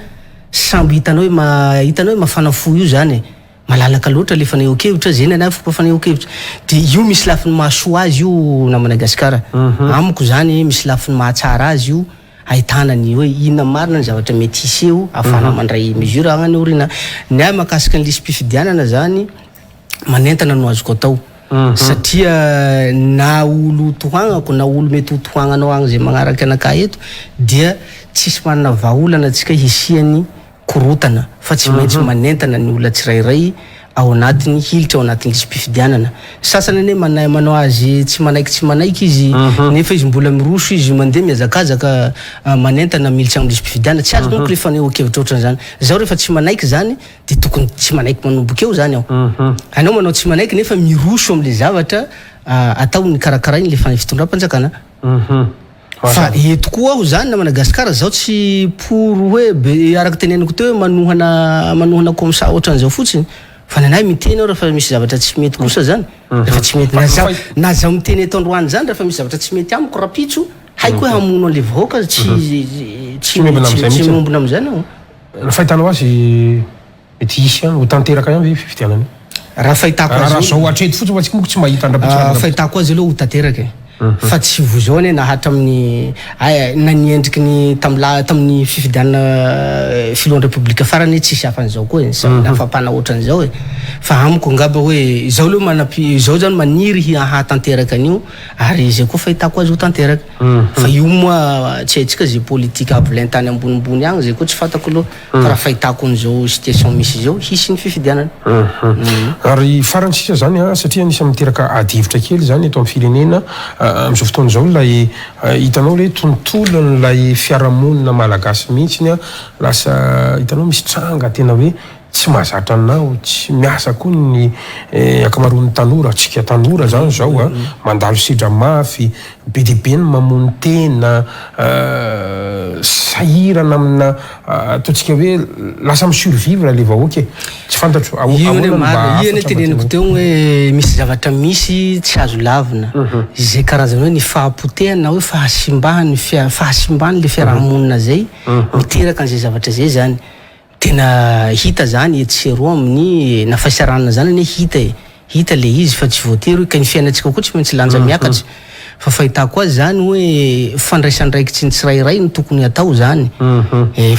samby hitanao hoe mafanafo io zany malalaka loatra le fanehoan-kevitra zay na fomba fanehoan-kevitra de io misy lafiny mahasoa azy io na Madagasikara amiko zany misy lafiny mahatsara azy io ahitana ny hoe inona marina ny zavatra mety hiseho afana mandray mesure agnany orina ny mahakasika ny lisy mpifidianana zany manentana no azoko atao satria na olo tohagnako na olo mety ho tohagnanao agny zay magnaraka anaka eto dia tsisy manana vahaolana atsika hisiany korotana fa tsy maintsy manentana ny olona tsirairay ao anatiny hilitra ao anatin'ny lisy mpifidianana sasany ane manao azy tsy manaiky izy nefa izy mbola miroso izy mandeha miazakazaka manentana militsy amin'ny lisy mpifidianana tsy azo monko le fanehoan-kevitra ohatran'izany zao rehefa tsy manaiky zany de tokony tsy manaiky manomboka eo zany ao anao manao tsy manaiky nefa miroso am'le zavatra ataony karakarainy le fitondram-panjakana fa eto koa aho zany na Madagasikara zao tsy pour hoe araka teneniko teo hoe manohana comme ça ohatran'izao fotsiny fa nanahy miteny aho rehefa misy zavatra tsy mety kosa zany rehefa tsy mety na zaho miteny eto androany zany rehefa misy zavatra tsy mety amiko rapitso haiko hoe hamono an'le vahoaka tsy mombona am'izany aho fahitanao azy mety hisy any ho tanteraka ihany ve fifidianany raha fahitako azy raha zao atreto fotsiny fa tsy moko tsy mahita andrapitra fahitako azy aloha ho tanteraka fa tsy vozao ane nahatra amin'ny na niendriky ny tamin'ny fifidianana filohan'ny republika farany tsisy hafan'izao koa nafapana ohatran'izao fa amiko ngamba hoe zao leo zao zany maniry hatanteraka an'io ary zay koa fahitako azy ho tanteraka fa io moa tsy haitsika zay politika avolentany ambonimbony agny zay koa tsy fantako aloha fa raha fahitako an'izao situation misy zao hisy ny fifidianana ary farany sisa zany satria nisy miteraka adivitra kely zany eto amin'ny firenena am'izao fotoana zao lay hitanao le tontolo n'lay fiarahamonina malagasy mihitsiny lasa hitanao misy tranga tena hoe tsy mahazatra anao tsy miasa koa ny akamaroan'ny tanora atsika tanora zany zao mandalo sidra mafy be dia be ny mamono tena sahirana amina ataontsika hoe lasa misurvivre le vahoaka tsy fantatro io teneniko teo hoe misy zavatra misy tsy azo lavina zay karazany hoe ny fahampotehana hoe fahasimbahany le fiarahamonina zay miteraka an'izay zavatra zay zany tena hita zany etseroa amin'ny nafasiaranana zany ane hita le izy fa tsy voatery hoe ka ny fiainatsika koa tsy maintsy lanja miakatry fa fahitako azy zany hoe fandraisandraikitsy ny tsirairay no tokony atao zany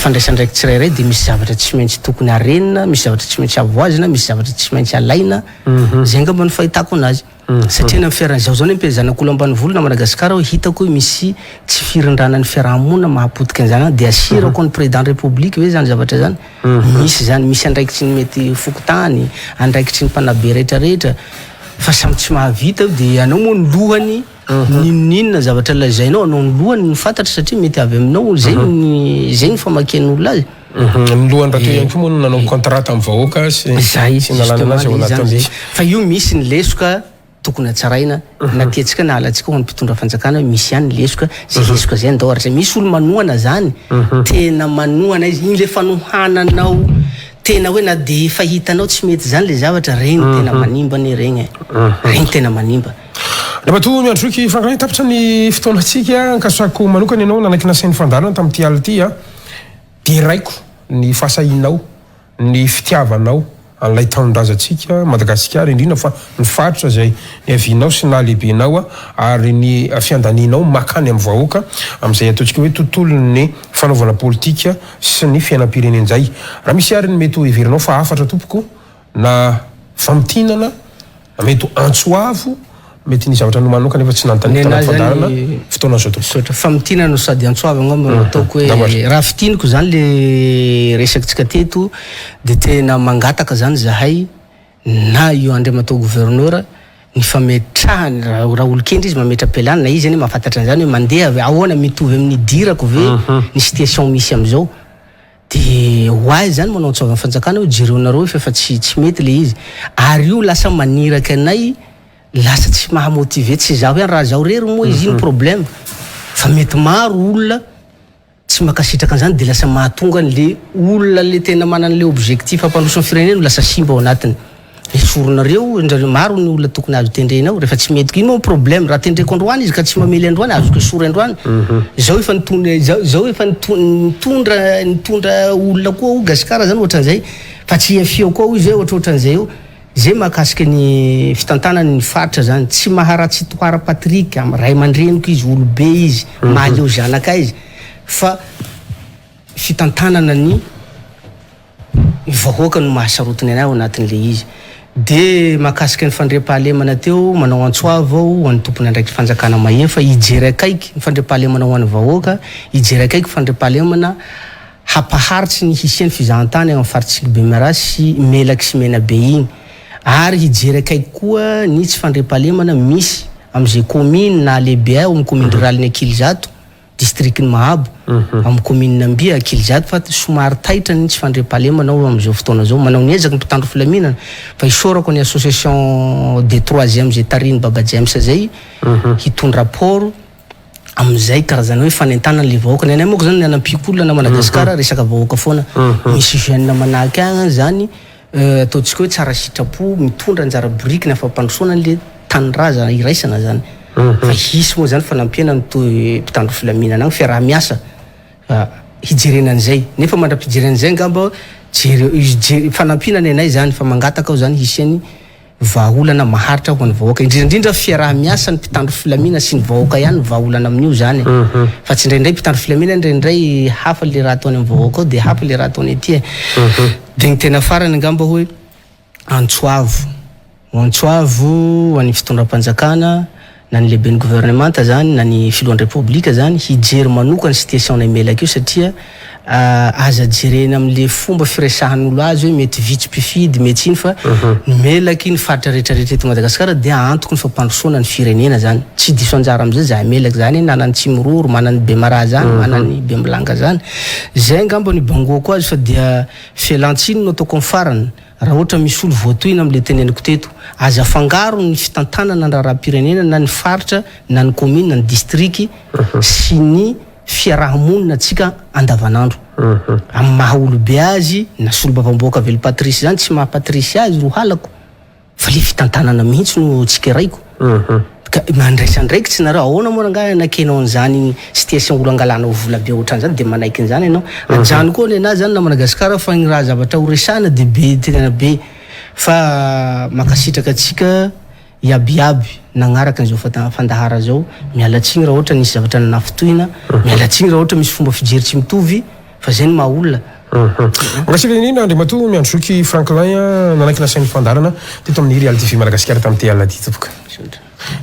fandraisandraiky tsirairay de misy zavatra tsy maintsy tokony arenina misy zavatra tsy maintsy avoazina misy zavatra tsy maintsy alaina zay ngamba ny fahitako anazy satria na fiarahan'izao zao ne zanak'olo ambanivolo na Madagasikara hoe hitako hoe misy tsy firindranan'ny fiarahamonina mahapotika an'izany de asirako ny président de république hoe zany zavatra zany misy andraikitsy ny mety fokotany andraikitsy ny mpanabe rehetrarehetra fa samy tsy mahavita de anao moa ny lohany ninona zavatra lazainao anao ny lohany ny fantatra satria mety avy aminao zay ny famakian'olona azy ny lohany raha teo ihany koa moa no nanao contrat amin'ny vahoaka sy nalalana azy ao anatin'le fa io misy ny lesoka tokony hatsaraina na tiatsika na alatsika ho an'ny mpitondra fanjakana misy ihany ny lesoka zay lesoka zay andao misy olo manohana zany tena manohana izy iny le fanohananao tena hoe na de fahitanao tsy mety zany le zavatra regny tena manimba ny regny tena manimba Lebato miandroky Franklin tapitra ny fotoanatsika ankasako manokana ianao nanaiky nasain'ny fandarana tamin'ity alina ity dia raiko ny fahasahinao ny fitiavanao an'ilay tanindrazantsika Madagasikara indrindra fa ny faritra zay ny avianao sy nahalehibenao ary ny fiandanianao makany amin'ny vahoaka amin'izay ataontsika hoe tontolo ny fanaovana politika sy ny fiainam-pirenen'izay raha misy ary ny mety ho heverinao fa afatra tompoko na famitinana mety ho antsoavo mety ny zavatra no manokana efa tsy nanontany fandarana fotoana zao tompoko famitinana no sady antsoavo angamba ataoko hoe raha fitiniko zany le resakitsika teto dia tena mangataka zany zahay na io andriamatao gouverneur ny fametrahany raha olokendry izy mametra-pialana na izy zany mahafantatra an'izany hoe mandeha ahoana mitovy amin'ny dirako ve ny situation misy am'izao dia hoazy zany manao antsoava ny fanjakana hoe jereonareo efa tsy mety le izy ary io lasa maniraka anay lasa tsy mahamotive tsy zaho ihany raha zaho rery moa izy iny problème fa mety maro olona tsy makasitraka an'izany dia lasa mahatonga an'le olona le tena manan'le objectif ampandroso ny firenena lasa simba ao anatiny soronareo ndrareo maro ny olona tokony azo tendrenao rehefa tsy mety ino moa problème raha tendreko androany izy ka tsy mamely androany azoko sory androany zao efa nitondra olona koa o Gasikara zany ohatran'izay fa tsy efio koa izy hoe ohatran'izay io zay mahakasika ny fitantanany ny faritra zany tsy maharatsy toara Patrick ray aman-dreniko izy olobe izy mahaleo zanaka izy fa fitantanana ny vahoaka no mahasarotiny anay ao anatin'le izy dia mahakasika ny fandriam-pahalemana teo manao antsoava ao ho an'ny tompony andraiky fanjakana mahefa hijery akaiky ny fandriam-pahalemana ho an'ny vahoaka hijery akaiky fandriam-pahalemana hampaharitsy ny hisian'ny fizahantany amin'ny faritsy Bemera sy Melaky sy Menabe igny ary hijery akaiky koa ny tsy fandriam-pahalemana misy amin'izay commune na lehibe ao amin'ny commune rurale ny Akilizato district ny Mahabo amin'ny commune Nambia Akilizato fa somary taitra ny tsy fandriam-pahalemana ao amin'izao fotoana zao manao ny ezaka ny mpitandro filaminana fa isorako ny association des troisième zay tariny Baba James zay hitondra rapport amin'izay karazana hoe fanentanana le vahoaka ny anay moa zany nianam-pikolana na Madagasikara resaka vahoaka foana misy jeune manahaky agny zany ataontsika hoe tsara sitrapo mitondra anjara boriky ny afampandrosoana le taniraza iraisana zany fa hisy moa zany fanampiana ny mpitandro filaminana agny fiaraha-miasa hijerenan'izay nefa mandra-pijerenan'izay ngamba fanampiana ny anay zany fa mangataka ao zany hisiany vahaolana maharitra ho an'ny vahoaka indrindrandrindra fiaraha-miasa ny mpitandro filamina sy ny vahoaka ihany vahaolana amin'io zany fa tsy indraindray mpitandro filamina indraindray hafa le raha ataony amin'ny vahoaka ao dia hafa le raha ataony aty dia ny tena farany angamba hoe antsoavo ho an'ny fitondram-panjakana na ny lehiben'ny gouvernemanta zany na ny filohan'ny republika zany hijery manokana situation nay melaka io satria aza jerena amin'le fomba firesahan'olo azy hoe mety vitsy mpifidy mety iny fa ny melaky ny faritra rehetrarehetra eto Madagasikara dia antoko ny fampandrosoana ny firenena zany tsy diso anjara amin'izay zahay melaky zany nanany Tsimororo manany Bemara zany manany Bemilanga zany zay ngamba ny bangoako azy fa dia fialantsiny no ataoko amin'ny farany raha ohatra misy olo voatoina amin'le teneniko teto aza fangaro ny fitantanana raha-pirenena na ny faritra na ny commune na ny district sy ny fiarahamonina atsika andavanandro amin'ny maha olobe azy na solobavamboaka velo patrisy zany tsy maha patrisy azy ro halako fa le fitantanana mihitsy no tsika raiko mandraisandraiky tsy nareo ahoana moa rangahy nakenao an'izany situation olo angalanao vola be ohatran'izany dia manaiky an'izany ianao anjany koa ny anazy zany na Madagasikara fa ny raha zavatra horesana dia be tena be fa makasitraka atsika iabiaby nagnaraka an'izao fandahara zao mialatsiny raha ohatra nisy zavatra nanafitohina mialatsiny raha ohatra misy fomba fijery tsy mitovy fa zay ny maha olona Ngasika nina Andriamato miandrosoky Franklin nanaiky nasain'ny fandarana teto amin'ny Reality TV Madagasikara tamin'ny Té Alina ty topoka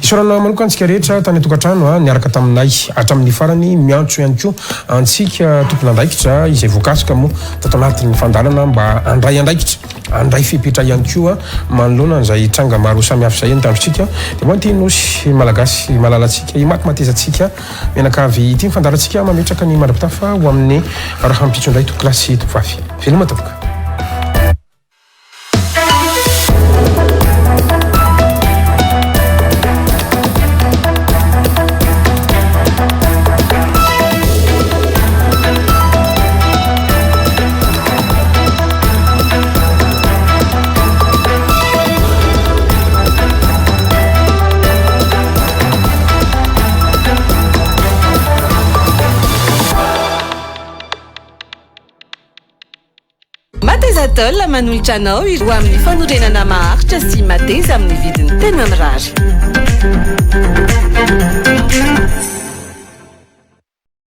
isorana manoka antsika rehetra tany tokantrano niaraka taminay hatramin'ny farany miantso ihany koa antsika tompona andraikitra izay voakasoka moa tato anatin'ny fandalana mba andray andraikitra andray fipetra ihany koa manoloana an'izay tranga maro samihafa zay tamitsika dia moa ty nosy malagasy malalatsika imatymatezatsika mianakavy ity mifandarantsika mametraka ny mandrapitafa ho amin'ny raha mpitso indray tokolasy tompofafy veloma tompoka. Matezatol manolotra anao ho amin'ny fanorenana maharitra sy mateza amin'ny vidiny tena mirary.